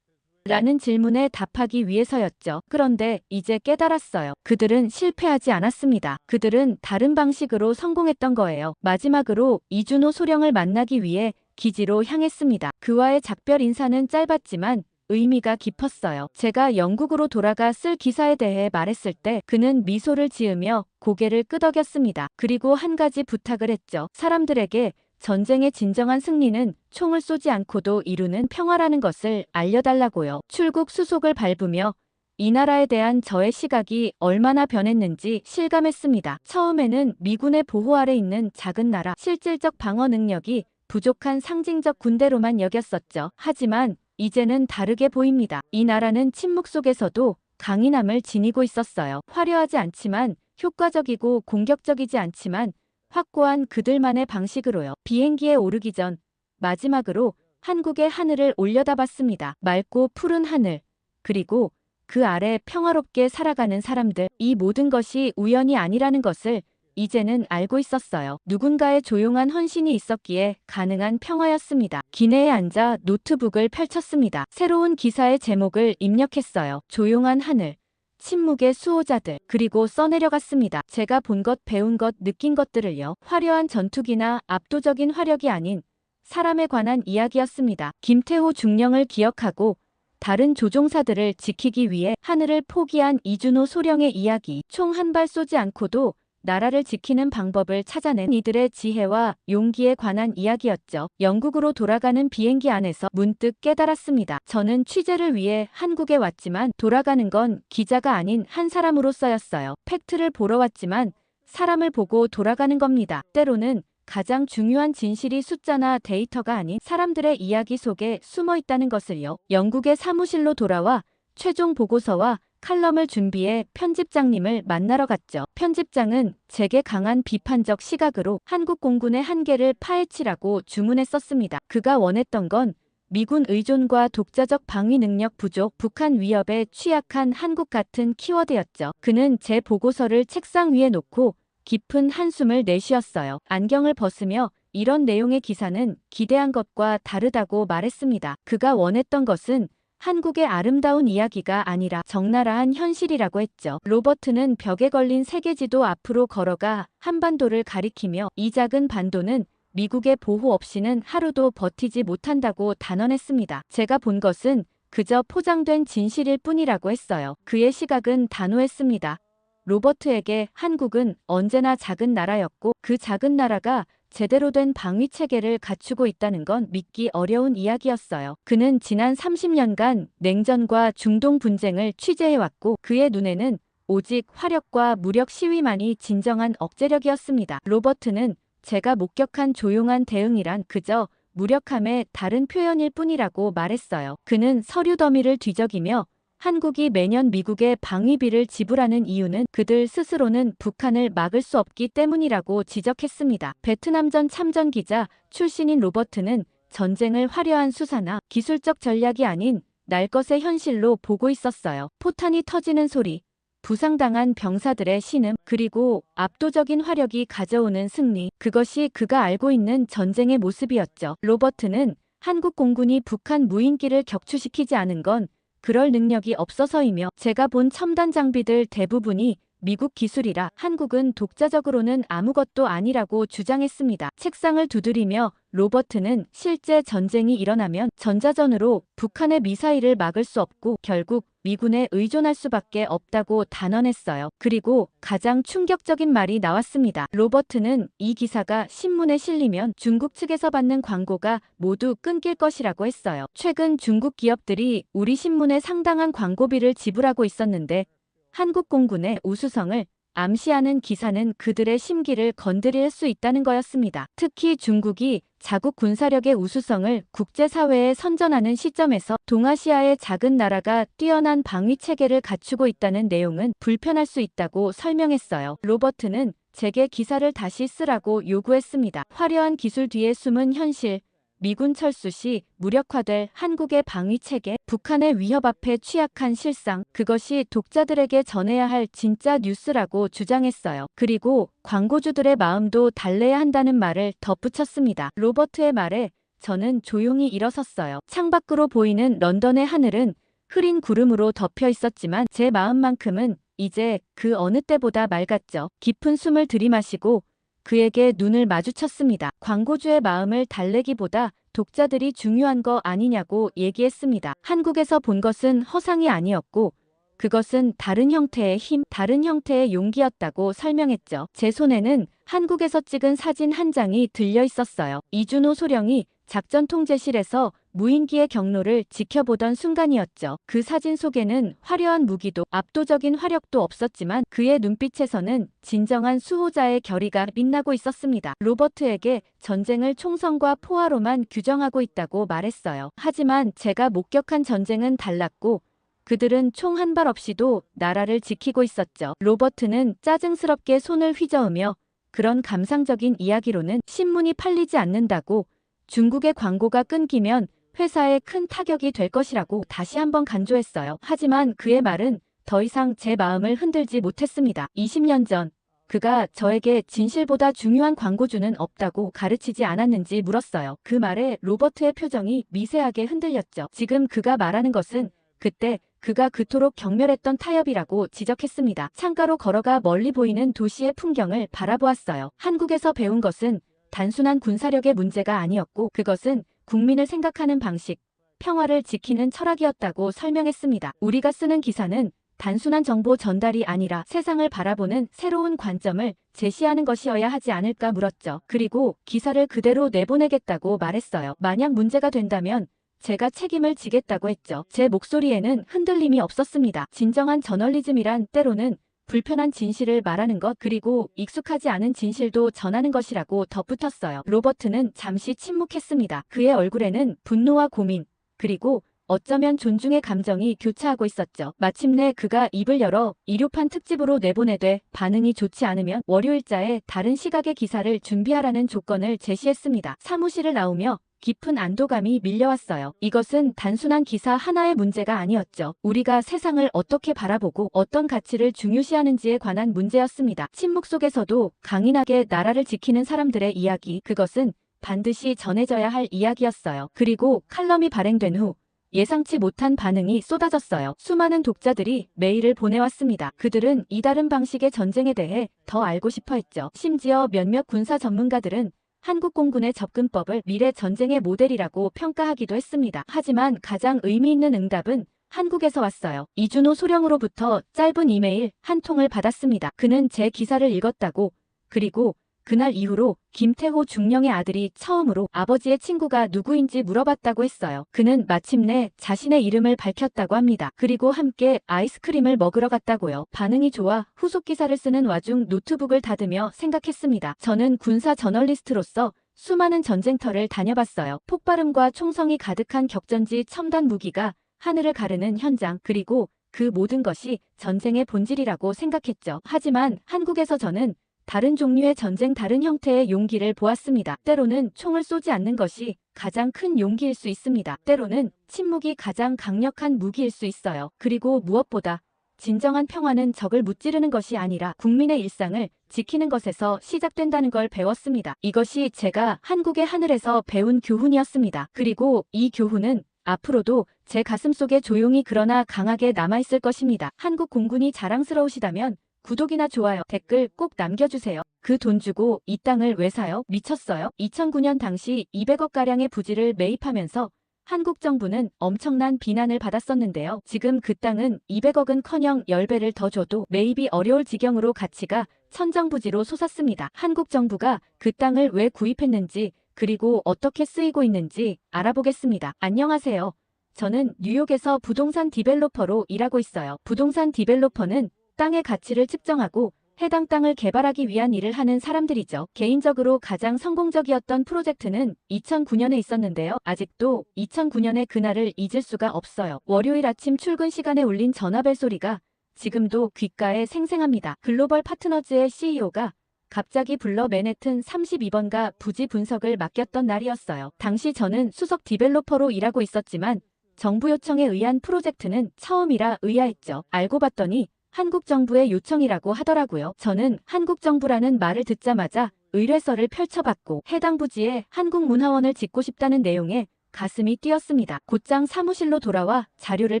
라는 질문에 답하기 위해서였죠. 그런데 이제 깨달았어요. 그들은 실패하지 않았습니다. 그들은 다른 방식으로 성공했던 거예요. 마지막으로 이준호 소령을 만나기 위해 기지로 향했습니다. 그와의 작별 인사는 짧았지만 의미가 깊었어요. 제가 영국으로 돌아가 쓸 기사에 대해 말했을 때 그는 미소를 지으며 고개를 끄덕였습니다. 그리고 한 가지 부탁을 했죠. 사람들에게 전쟁의 진정한 승리는 총을 쏘지 않고도 이루는 평화라는 것을 알려달라고요. 출국 수속을 밟으며 이 나라에 대한 저의 시각이 얼마나 변했는지 실감했습니다. 처음에는 미군의 보호 아래 있는 작은 나라, 실질적 방어 능력이 부족한 상징적 군대로만 여겼었죠. 하지만 이제는 다르게 보입니다. 이 나라는 침묵 속에서도 강인함을 지니고 있었어요. 화려하지 않지만, 효과적이고 공격적이지 않지만 확고한 그들만의 방식으로요. 비행기에 오르기 전 마지막으로 한국의 하늘을 올려다봤습니다. 맑고 푸른 하늘, 그리고 그 아래 평화롭게 살아가는 사람들. 이 모든 것이 우연이 아니라는 것을 이제는 알고 있었어요. 누군가의 조용한 헌신이 있었기에 가능한 평화였습니다. 기내에 앉아 노트북을 펼쳤습니다. 새로운 기사의 제목을 입력했어요. 조용한 하늘, 침묵의 수호자들. 그리고 써내려갔습니다. 제가 본 것, 배운 것, 느낀 것들을요. 화려한 전투기나 압도적인 화력이 아닌 사람에 관한 이야기였습니다. 김태호 중령을 기억하고 다른 조종사들을 지키기 위해 하늘을 포기한 이준호 소령의 이야기. 총 한 발 쏘지 않고도 나라를 지키는 방법을 찾아낸 이들의 지혜와 용기에 관한 이야기였죠. 영국으로 돌아가는 비행기 안에서 문득 깨달았습니다. 저는 취재를 위해 한국에 왔지만 돌아가는 건 기자가 아닌 한 사람으로서였어요. 팩트를 보러 왔지만 사람을 보고 돌아가는 겁니다. 때로는 가장 중요한 진실이 숫자나 데이터가 아닌 사람들의 이야기 속에 숨어 있다는 것을요. 영국의 사무실로 돌아와 최종 보고서와 칼럼을 준비해 편집장님을 만나러 갔죠. 편집장은 제게 강한 비판적 시각으로 한국 공군의 한계를 파헤치라고 주문했었습니다. 그가 원했던 건 미군 의존과 독자적 방위 능력 부족, 북한 위협에 취약한 한국 같은 키워드였죠. 그는 제 보고서를 책상 위에 놓고 깊은 한숨을 내쉬었어요. 안경을 벗으며 이런 내용의 기사는 기대한 것과 다르다고 말했습니다. 그가 원했던 것은 한국의 아름다운 이야기가 아니라 적나라한 현실이라고 했죠. 로버트는 벽에 걸린 세계지도 앞으로 걸어가 한반도를 가리키며 이 작은 반도는 미국의 보호 없이는 하루도 버티지 못한다고 단언했습니다. 제가 본 것은 그저 포장된 진실일 뿐이라고 했어요. 그의 시각은 단호했습니다. 로버트에게 한국은 언제나 작은 나라였고 그 작은 나라가 제대로 된 방위 체계를 갖추고 있다는 건 믿기 어려운 이야기였어요. 그는 지난 30년간 냉전과 중동 분쟁을 취재해왔고 그의 눈에는 오직 화력과 무력 시위만이 진정한 억제력이었습니다. 로버트는 제가 목격한 조용한 대응이란 그저 무력함의 다른 표현일 뿐이라고 말했어요. 그는 서류 더미를 뒤적이며 한국이 매년 미국의 방위비를 지불하는 이유는 그들 스스로는 북한을 막을 수 없기 때문이라고 지적했습니다. 베트남전 참전 기자 출신인 로버트는 전쟁을 화려한 수사나 기술적 전략이 아닌 날 것의 현실로 보고 있었어요. 포탄이 터지는 소리, 부상당한 병사들의 신음, 그리고 압도적인 화력이 가져오는 승리. 그것이 그가 알고 있는 전쟁의 모습이었죠. 로버트는 한국 공군이 북한 무인기를 격추시키지 않은 건 그럴 능력이 없어서이며 제가 본 첨단 장비들 대부분이 미국 기술이라 한국은 독자적으로는 아무것도 아니라고 주장했습니다. 책상을 두드리며 로버트는 실제 전쟁이 일어나면 전자전으로 북한의 미사일을 막을 수 없고 결국 미군에 의존할 수밖에 없다고 단언했어요. 그리고 가장 충격적인 말이 나왔습니다. 로버트는 이 기사가 신문에 실리면 중국 측에서 받는 광고가 모두 끊길 것이라고 했어요. 최근 중국 기업들이 우리 신문에 상당한 광고비를 지불하고 있었는데 한국 공군의 우수성을 암시하는 기사는 그들의 심기를 건드릴 수 있다는 거였습니다. 특히 중국이 자국 군사력의 우수성을 국제사회에 선전하는 시점에서 동아시아의 작은 나라가 뛰어난 방위 체계를 갖추고 있다는 내용은 불편할 수 있다고 설명했어요. 로버트는 제게 기사를 다시 쓰라고 요구했습니다. 화려한 기술 뒤에 숨은 현실, 미군 철수 시 무력화될 한국의 방위체계, 북한의 위협 앞에 취약한 실상, 그것이 독자들에게 전해야 할 진짜 뉴스라고 주장했어요. 그리고 광고주들의 마음도 달래야 한다는 말을 덧붙였습니다. 로버트의 말에 저는 조용히 일어섰어요. 창밖으로 보이는 런던의 하늘은 흐린 구름으로 덮여 있었지만 제 마음만큼은 이제 그 어느 때보다 맑았죠. 깊은 숨을 들이마시고 그에게 눈을 마주쳤습니다. 광고주의 마음을 달래기보다 독자들이 중요한 거 아니냐고 얘기했습니다. 한국에서 본 것은 허상이 아니었고 그것은 다른 형태의 힘, 다른 형태의 용기였다고 설명했죠. 제 손에는 한국에서 찍은 사진 한 장이 들려 있었어요. 이준호 소령이 작전 통제실에서 무인기의 경로를 지켜보던 순간이었죠. 그 사진 속에는 화려한 무기도 압도적인 화력도 없었지만 그의 눈빛에서는 진정한 수호자의 결의가 빛나고 있었습니다. 로버트에게 전쟁을 총성과 포화로만 규정하고 있다고 말했어요. 하지만 제가 목격한 전쟁은 달랐고 그들은 총 한 발 없이도 나라를 지키고 있었죠. 로버트는 짜증스럽게 손을 휘저으며 그런 감상적인 이야기로는 신문이 팔리지 않는다고 중국의 광고가 끊기면 회사에 큰 타격이 될 것이라고 다시 한번 강조했어요. 하지만 그의 말은 더 이상 제 마음을 흔들지 못했습니다. 20년 전 그가 저에게 진실보다 중요한 광고주는 없다고 가르치지 않았는지 물었어요. 그 말에 로버트의 표정이 미세하게 흔들렸죠. 지금 그가 말하는 것은 그때 그가 그토록 경멸했던 타협이라고 지적했습니다. 창가로 걸어가 멀리 보이는 도시의 풍경을 바라보았어요. 한국에서 배운 것은 단순한 군사력의 문제가 아니었고 그것은 국민을 생각하는 방식, 평화를 지키는 철학이었다고 설명했습니다. 우리가 쓰는 기사는 단순한 정보 전달이 아니라 세상을 바라보는 새로운 관점을 제시하는 것이어야 하지 않을까 물었죠. 그리고 기사를 그대로 내보내겠다고 말했어요. 만약 문제가 된다면 제가 책임을 지겠다고 했죠. 제 목소리에는 흔들림이 없었습니다. 진정한 저널리즘이란 때로는 불편한 진실을 말하는 것 그리고 익숙하지 않은 진실도 전하는 것이라고 덧붙였어요. 로버트는 잠시 침묵했습니다. 그의 얼굴에는 분노와 고민 그리고 어쩌면 존중의 감정이 교차하고 있었죠. 마침내 그가 입을 열어 일요판 특집으로 내보내되 반응이 좋지 않으면 월요일자에 다른 시각의 기사를 준비하라는 조건을 제시했습니다. 사무실을 나오며 깊은 안도감이 밀려왔어요. 이것은 단순한 기사 하나의 문제가 아니었죠. 우리가 세상을 어떻게 바라보고 어떤 가치를 중요시하는지에 관한 문제였습니다. 침묵 속에서도 강인하게 나라를 지키는 사람들의 이야기, 그것은 반드시 전해져야 할 이야기였어요. 그리고 칼럼이 발행된 후 예상치 못한 반응이 쏟아졌어요. 수많은 독자들이 메일을 보내왔습니다. 그들은 이다른 방식의 전쟁에 대해 더 알고 싶어 했죠. 심지어 몇몇 군사 전문가들은 한국 공군의 접근법을 미래 전쟁의 모델이라고 평가하기도 했습니다. 하지만 가장 의미 있는 응답은 한국에서 왔어요. 이준호 소령으로부터 짧은 이메일 한 통을 받았습니다. 그는 제 기사를 읽었다고, 그리고 그날 이후로 김태호 중령의 아들이 처음으로 아버지의 친구가 누구인지 물어봤다고 했어요. 그는 마침내 자신의 이름을 밝혔다고 합니다. 그리고 함께 아이스크림을 먹으러 갔다고요. 반응이 좋아 후속 기사를 쓰는 와중 노트북을 닫으며 생각했습니다. 저는 군사 저널리스트로서 수많은 전쟁터를 다녀봤어요. 폭발음과 총성이 가득한 격전지 첨단 무기가 하늘을 가르는 현장, 그리고 그 모든 것이 전쟁의 본질이라고 생각했죠. 하지만 한국에서 저는 다른 종류의 전쟁, 다른 형태의 용기를 보았습니다. 때로는 총을 쏘지 않는 것이 가장 큰 용기일 수 있습니다. 때로는 침묵이 가장 강력한 무기일 수 있어요. 그리고 무엇보다 진정한 평화는 적을 무찌르는 것이 아니라 국민의 일상을 지키는 것에서 시작된다는 걸 배웠습니다. 이것이 제가 한국의 하늘에서 배운 교훈이었습니다. 그리고 이 교훈은 앞으로도 제 가슴속에 조용히 그러나 강하게 남아있을 것입니다. 한국 공군이 자랑스러우시다면 구독이나 좋아요, 댓글 꼭 남겨주세요. 그 돈 주고 이 땅을 왜 사요? 미쳤어요? 2009년 당시 200억가량의 부지를 매입하면서 한국 정부는 엄청난 비난을 받았었는데요. 지금 그 땅은 200억은커녕 10배를 더 줘도 매입이 어려울 지경으로 가치가 천정부지로 솟았습니다. 한국 정부가 그 땅을 왜 구입했는지, 그리고 어떻게 쓰이고 있는지 알아보겠습니다. 안녕하세요. 저는 뉴욕에서 부동산 디벨로퍼로 일하고 있어요. 부동산 디벨로퍼는 땅의 가치를 측정하고 해당 땅을 개발하기 위한 일을 하는 사람들이죠. 개인적으로 가장 성공적이었던 프로젝트는 2009년에 있었는데요. 아직도 2009년의 그날을 잊을 수가 없어요. 월요일 아침 출근 시간에 울린 전화벨 소리가 지금도 귓가에 생생합니다. 글로벌 파트너즈의 CEO가 갑자기 불러 맨해튼 32번가 부지 분석을 맡겼던 날이었어요. 당시 저는 수석 디벨로퍼로 일하고 있었지만 정부 요청에 의한 프로젝트는 처음이라 의아했죠. 알고 봤더니 한국 정부의 요청이라고 하더라고요. 저는 한국 정부라는 말을 듣자마자 의뢰서를 펼쳐봤고 해당 부지에 한국문화원을 짓고 싶다는 내용에 가슴이 뛰었습니다. 곧장 사무실로 돌아와 자료를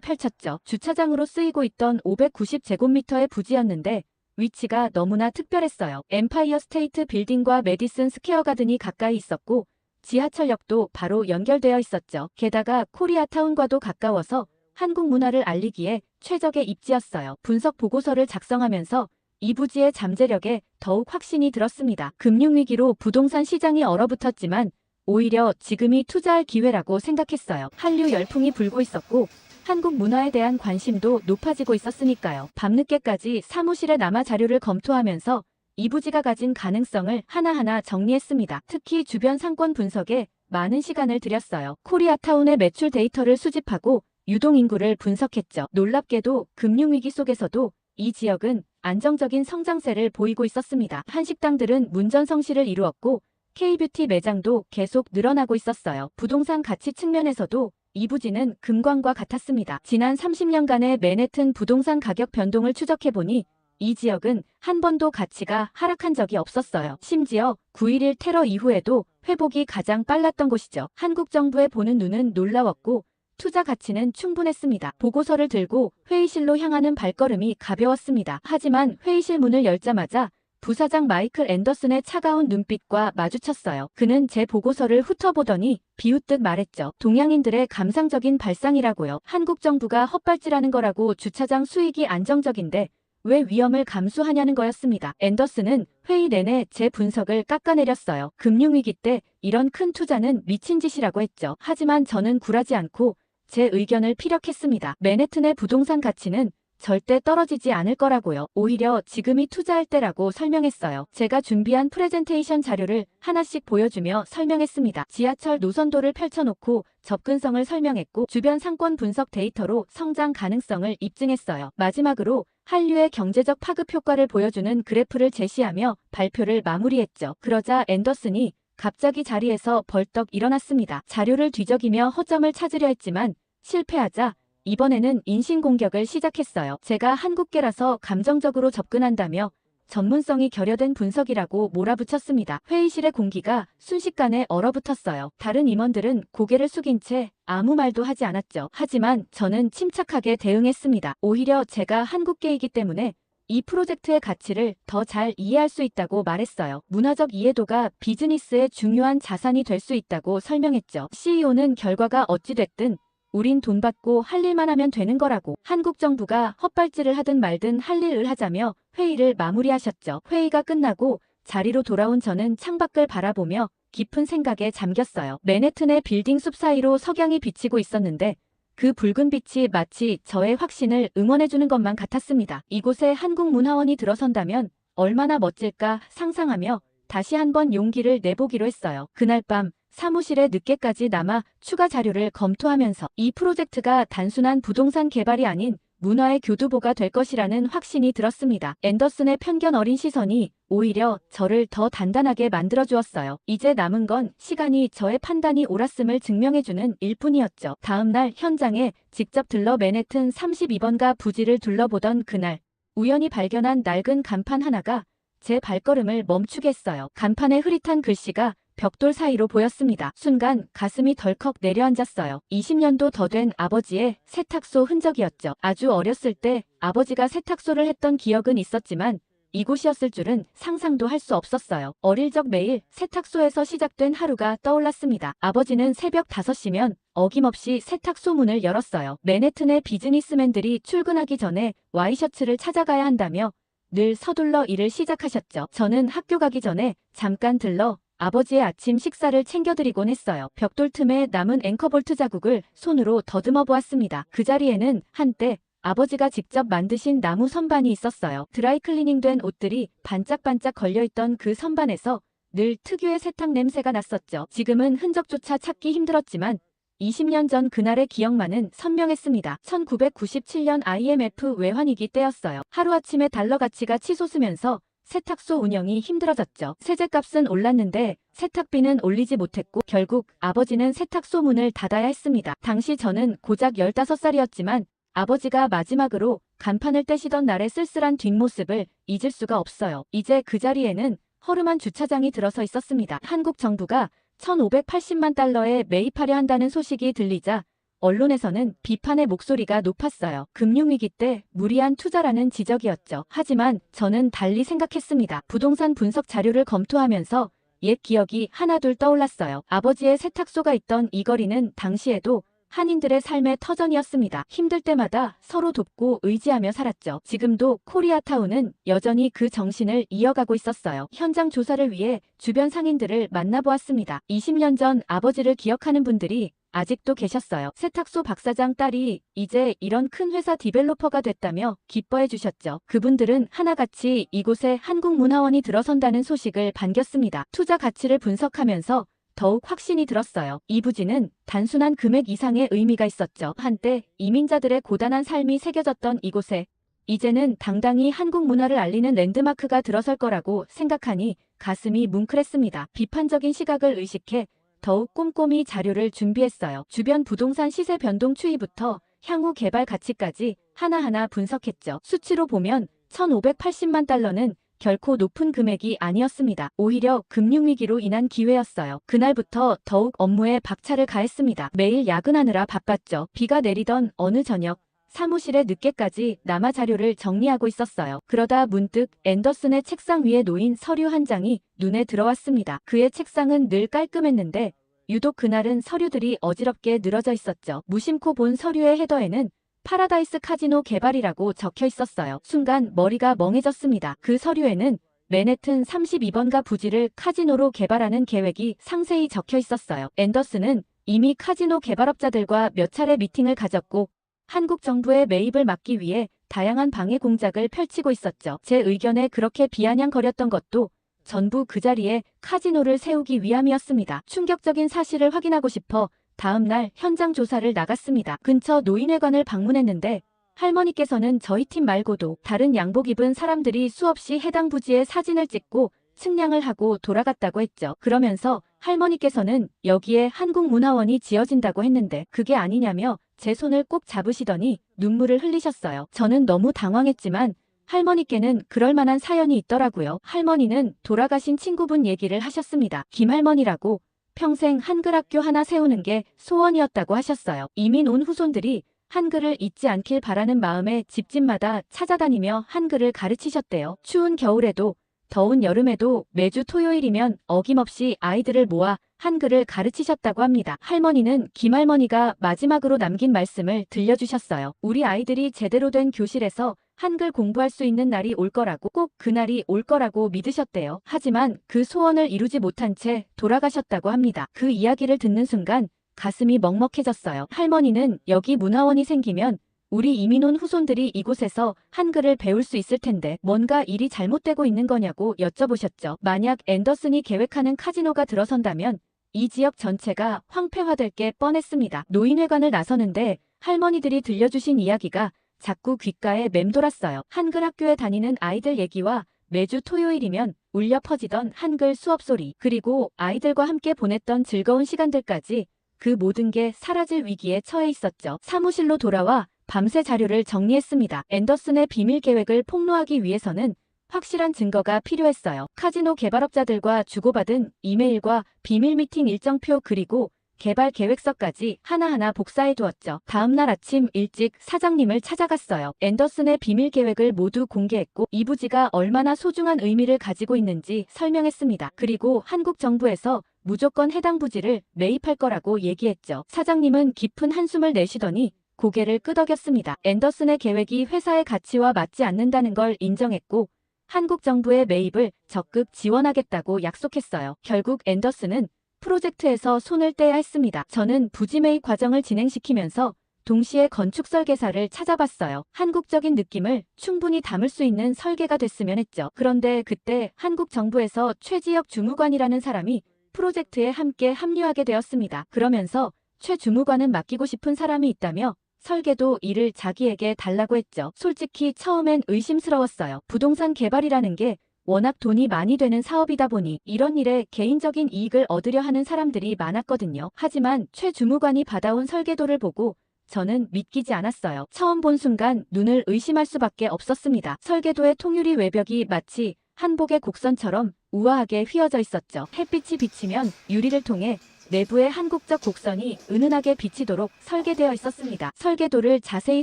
펼쳤죠. 주차장으로 쓰이고 있던 590제곱미터의 부지였는데 위치가 너무나 특별했어요. 엠파이어 스테이트 빌딩과 메디슨 스퀘어 가든이 가까이 있었고 지하철역도 바로 연결되어 있었죠. 게다가 코리아타운과도 가까워서 한국 문화를 알리기에 최적의 입지였어요. 분석 보고서를 작성하면서 이 부지의 잠재력에 더욱 확신이 들었습니다. 금융위기로 부동산 시장이 얼어붙었지만 오히려 지금이 투자할 기회라고 생각했어요. 한류 열풍이 불고 있었고 한국 문화에 대한 관심도 높아지고 있었으니까요. 밤늦게까지 사무실에 남아 자료를 검토하면서 이 부지가 가진 가능성을 하나하나 정리했습니다. 특히 주변 상권 분석에 많은 시간을 들였어요. 코리아타운의 매출 데이터를 수집하고 유동인구를 분석했죠. 놀랍게도 금융위기 속에서도 이 지역은 안정적인 성장세를 보이고 있었습니다. 한식당들은 문전성시를 이루었고 K뷰티 매장도 계속 늘어나고 있었어요. 부동산 가치 측면에서도 이 부지는 금광과 같았습니다. 지난 30년간의 맨해튼 부동산 가격 변동을 추적해보니 이 지역은 한 번도 가치가 하락한 적이 없었어요. 심지어 9.11 테러 이후에도 회복이 가장 빨랐던 곳이죠. 한국 정부의 보는 눈은 놀라웠고 투자 가치는 충분했습니다. 보고서를 들고 회의실로 향하는 발걸음이 가벼웠습니다. 하지만 회의실 문을 열자마자 부사장 마이클 앤더슨의 차가운 눈빛과 마주쳤어요. 그는 제 보고서를 훑어보더니 비웃듯 말했죠. 동양인들의 감상적인 발상이라고요. 한국 정부가 헛발질하는 거라고. 주차장 수익이 안정적인데 왜 위험을 감수하냐는 거였습니다. 앤더슨은 회의 내내 제 분석을 깎아내렸어요. 금융위기 때 이런 큰 투자는 미친 짓이라고 했죠. 하지만 저는 굴하지 않고 제 의견을 피력했습니다. 맨해튼의 부동산 가치는 절대 떨어지지 않을 거라고요. 오히려 지금이 투자할 때라고 설명했어요. 제가 준비한 프레젠테이션 자료를 하나씩 보여주며 설명했습니다. 지하철 노선도를 펼쳐놓고 접근성을 설명했고 주변 상권 분석 데이터로 성장 가능성을 입증했어요. 마지막으로 한류의 경제적 파급 효과를 보여주는 그래프를 제시하며 발표를 마무리했죠. 그러자 앤더슨이 갑자기 자리에서 벌떡 일어났습니다. 자료를 뒤적이며 허점을 찾으려 했지만 실패하자 이번에는 인신공격을 시작했어요. 제가 한국계라서 감정적으로 접근한다며 전문성이 결여된 분석이라고 몰아붙였습니다. 회의실의 공기가 순식간에 얼어붙었어요. 다른 임원들은 고개를 숙인 채 아무 말도 하지 않았죠. 하지만 저는 침착하게 대응했습니다. 오히려 제가 한국계이기 때문에 이 프로젝트의 가치를 더 잘 이해할 수 있다고 말했어요. 문화적 이해도가 비즈니스의 중요한 자산이 될 수 있다고 설명했죠. CEO는 결과가 어찌됐든 우린 돈 받고 할 일만 하면 되는 거라고. 한국 정부가 헛발질을 하든 말든 할 일을 하자며 회의를 마무리하셨죠. 회의가 끝나고 자리로 돌아온 저는 창밖을 바라보며 깊은 생각에 잠겼어요. 맨해튼의 빌딩 숲 사이로 석양이 비치고 있었는데 그 붉은 빛이 마치 저의 확신을 응원해주는 것만 같았습니다. 이곳에 한국문화원이 들어선다면 얼마나 멋질까 상상하며 다시 한번 용기를 내보기로 했어요. 그날 밤 사무실에 늦게까지 남아 추가 자료를 검토하면서 이 프로젝트가 단순한 부동산 개발이 아닌 문화의 교두보가 될 것이라는 확신이 들었습니다. 앤더슨의 편견 어린 시선이 오히려 저를 더 단단하게 만들어주었어요. 이제 남은 건 시간이 저의 판단이 옳았음을 증명해주는 일뿐이었죠. 다음날 현장에 직접 들러 맨해튼 32번가 부지를 둘러보던 그날 우연히 발견한 낡은 간판 하나가 제 발걸음을 멈추게 했어요. 간판에 흐릿한 글씨가 벽돌 사이로 보였습니다. 순간 가슴이 덜컥 내려앉았어요. 20년도 더 된 아버지의 세탁소 흔적이었죠. 아주 어렸을 때 아버지가 세탁소를 했던 기억은 있었지만 이곳이었을 줄은 상상도 할 수 없었어요. 어릴 적 매일 세탁소에서 시작된 하루가 떠올랐습니다. 아버지는 새벽 5시면 어김없이 세탁소 문을 열었어요. 맨해튼의 비즈니스맨들이 출근하기 전에 와이셔츠를 찾아가야 한다며 늘 서둘러 일을 시작하셨죠. 저는 학교 가기 전에 잠깐 들러 아버지의 아침 식사를 챙겨드리곤 했어요. 벽돌 틈에 남은 앵커볼트 자국을 손으로 더듬어 보았습니다. 그 자리에는 한때 아버지가 직접 만드신 나무 선반이 있었어요. 드라이클리닝된 옷들이 반짝반짝 걸려있던 그 선반에서 늘 특유의 세탁 냄새가 났었죠. 지금은 흔적조차 찾기 힘들었지만 20년 전 그날의 기억만은 선명했습니다. 1997년 IMF 외환위기 때였어요. 하루아침에 달러 가치가 치솟으면서 세탁소 운영이 힘들어졌죠. 세제값은 올랐는데 세탁비는 올리지 못했고 결국 아버지는 세탁소 문을 닫아야 했습니다. 당시 저는 고작 15살이었지만 아버지가 마지막으로 간판을 떼시던 날의 쓸쓸한 뒷모습을 잊을 수가 없어요. 이제 그 자리에는 허름한 주차장이 들어서 있었습니다. 한국 정부가 1,580만 달러에 매입하려 한다는 소식이 들리자 언론에서는 비판의 목소리가 높았어요. 금융위기 때 무리한 투자라는 지적이었죠. 하지만 저는 달리 생각했습니다. 부동산 분석 자료를 검토하면서 옛 기억이 하나둘 떠올랐어요. 아버지의 세탁소가 있던 이 거리는 당시에도 한인들의 삶의 터전이었습니다. 힘들 때마다 서로 돕고 의지하며 살았죠. 지금도 코리아타운은 여전히 그 정신을 이어가고 있었어요. 현장 조사를 위해 주변 상인들을 만나보았습니다. 20년 전 아버지를 기억하는 분들이 아직도 계셨어요. 세탁소 박사장 딸이 이제 이런 큰 회사 디벨로퍼가 됐다며 기뻐해 주셨죠. 그분들은 하나같이 이곳에 한국문화원이 들어선다는 소식을 반겼습니다. 투자 가치를 분석하면서 더욱 확신이 들었어요. 이 부지는 단순한 금액 이상의 의미가 있었죠. 한때 이민자들의 고단한 삶이 새겨졌던 이곳에 이제는 당당히 한국 문화를 알리는 랜드마크가 들어설 거라고 생각하니 가슴이 뭉클했습니다. 비판적인 시각을 의식해 더욱 꼼꼼히 자료를 준비했어요. 주변 부동산 시세 변동 추이부터 향후 개발 가치까지 하나하나 분석했죠. 수치로 보면 1,580만 달러는 결코 높은 금액이 아니었습니다. 오히려 금융위기로 인한 기회였어요. 그날부터 더욱 업무에 박차를 가했습니다. 매일 야근하느라 바빴죠. 비가 내리던 어느 저녁 사무실에 늦게까지 남아 자료를 정리하고 있었어요. 그러다 문득 앤더슨의 책상 위에 놓인 서류 한 장이 눈에 들어왔습니다. 그의 책상은 늘 깔끔했는데 유독 그날은 서류들이 어지럽게 늘어져 있었죠. 무심코 본 서류의 헤더에는 파라다이스 카지노 개발이라고 적혀 있었어요. 순간 머리가 멍해졌습니다. 그 서류에는 맨해튼 32번가 부지를 카지노로 개발하는 계획이 상세히 적혀 있었어요. 앤더슨은 이미 카지노 개발업자들과 몇 차례 미팅을 가졌고 한국 정부의 매입을 막기 위해 다양한 방해 공작을 펼치고 있었죠. 제 의견에 그렇게 비아냥거렸던 것도 전부 그 자리에 카지노를 세우기 위함이었습니다. 충격적인 사실을 확인하고 싶어 다음 날 현장 조사를 나갔습니다. 근처 노인회관을 방문했는데 할머니께서는 저희 팀 말고도 다른 양복 입은 사람들이 수없이 해당 부지에 사진을 찍고 측량을 하고 돌아갔다고 했죠. 그러면서 할머니께서는 여기에 한국문화원이 지어진다고 했는데 그게 아니냐며 제 손을 꼭 잡으시더니 눈물을 흘리셨어요. 저는 너무 당황했지만 할머니께는 그럴 만한 사연이 있더라고요. 할머니는 돌아가신 친구분 얘기를 하셨습니다. 김할머니라고 평생 한글학교 하나 세우는 게 소원이었다고 하셨어요. 이민 온 후손들이 한글을 잊지 않길 바라는 마음에 집집마다 찾아다니며 한글을 가르치셨대요. 추운 겨울에도 더운 여름에도 매주 토요일이면 어김없이 아이들을 모아 한글을 가르치셨다고 합니다. 할머니는 김할머니가 마지막으로 남긴 말씀을 들려주셨어요. 우리 아이들이 제대로 된 교실에서 한글 공부할 수 있는 날이 올 거라고, 꼭 그날이 올 거라고 믿으셨대요. 하지만 그 소원을 이루지 못한 채 돌아가셨다고 합니다. 그 이야기를 듣는 순간 가슴이 먹먹해졌어요. 할머니는 여기 문화원이 생기면 우리 이민 온 후손들이 이곳에서 한글을 배울 수 있을 텐데 뭔가 일이 잘못되고 있는 거냐고 여쭤보셨죠. 만약 앤더슨이 계획하는 카지노가 들어선다면 이 지역 전체가 황폐화될 게 뻔했습니다. 노인회관을 나서는데 할머니들이 들려주신 이야기가 자꾸 귓가에 맴돌았어요. 한글 학교에 다니는 아이들 얘기와 매주 토요일이면 울려 퍼지던 한글 수업 소리, 그리고 아이들과 함께 보냈던 즐거운 시간들까지 그 모든 게 사라질 위기에 처해 있었죠. 사무실로 돌아와 밤새 자료를 정리했습니다. 앤더슨의 비밀 계획을 폭로하기 위해서는 확실한 증거가 필요했어요. 카지노 개발업자들과 주고받은 이메일과 비밀 미팅 일정표 그리고 개발 계획서까지 하나하나 복사해 두었죠. 다음날 아침 일찍 사장님을 찾아갔어요. 앤더슨의 비밀 계획을 모두 공개했고 이 부지가 얼마나 소중한 의미를 가지고 있는지 설명했습니다. 그리고 한국 정부에서 무조건 해당 부지를 매입할 거라고 얘기했죠. 사장님은 깊은 한숨을 내쉬더니 고개를 끄덕였습니다. 앤더슨의 계획이 회사의 가치와 맞지 않는다는 걸 인정했고 한국 정부의 매입을 적극 지원하겠다고 약속했어요. 결국 앤더슨은 프로젝트에서 손을 떼야 했습니다. 저는 부지 매입 과정을 진행시키면서 동시에 건축 설계사를 찾아봤어요. 한국적인 느낌을 충분히 담을 수 있는 설계가 됐으면 했죠. 그런데 그때 한국 정부에서 최지혁 주무관이라는 사람이 프로젝트에 함께 합류하게 되었습니다. 그러면서 최 주무관은 맡기고 싶은 사람이 있다며 설계도 일을 자기에게 달라고 했죠. 솔직히 처음엔 의심스러웠어요. 부동산 개발이라는 게 워낙 돈이 많이 되는 사업이다 보니 이런 일에 개인적인 이익을 얻으려 하는 사람들이 많았거든요. 하지만 최 주무관이 받아온 설계도를 보고 저는 믿기지 않았어요. 처음 본 순간 눈을 의심할 수밖에 없었습니다. 설계도의 통유리 외벽이 마치 한복의 곡선처럼 우아하게 휘어져 있었죠. 햇빛이 비치면 유리를 통해 내부의 한국적 곡선이 은은하게 비치도록 설계되어 있었습니다. 설계도를 자세히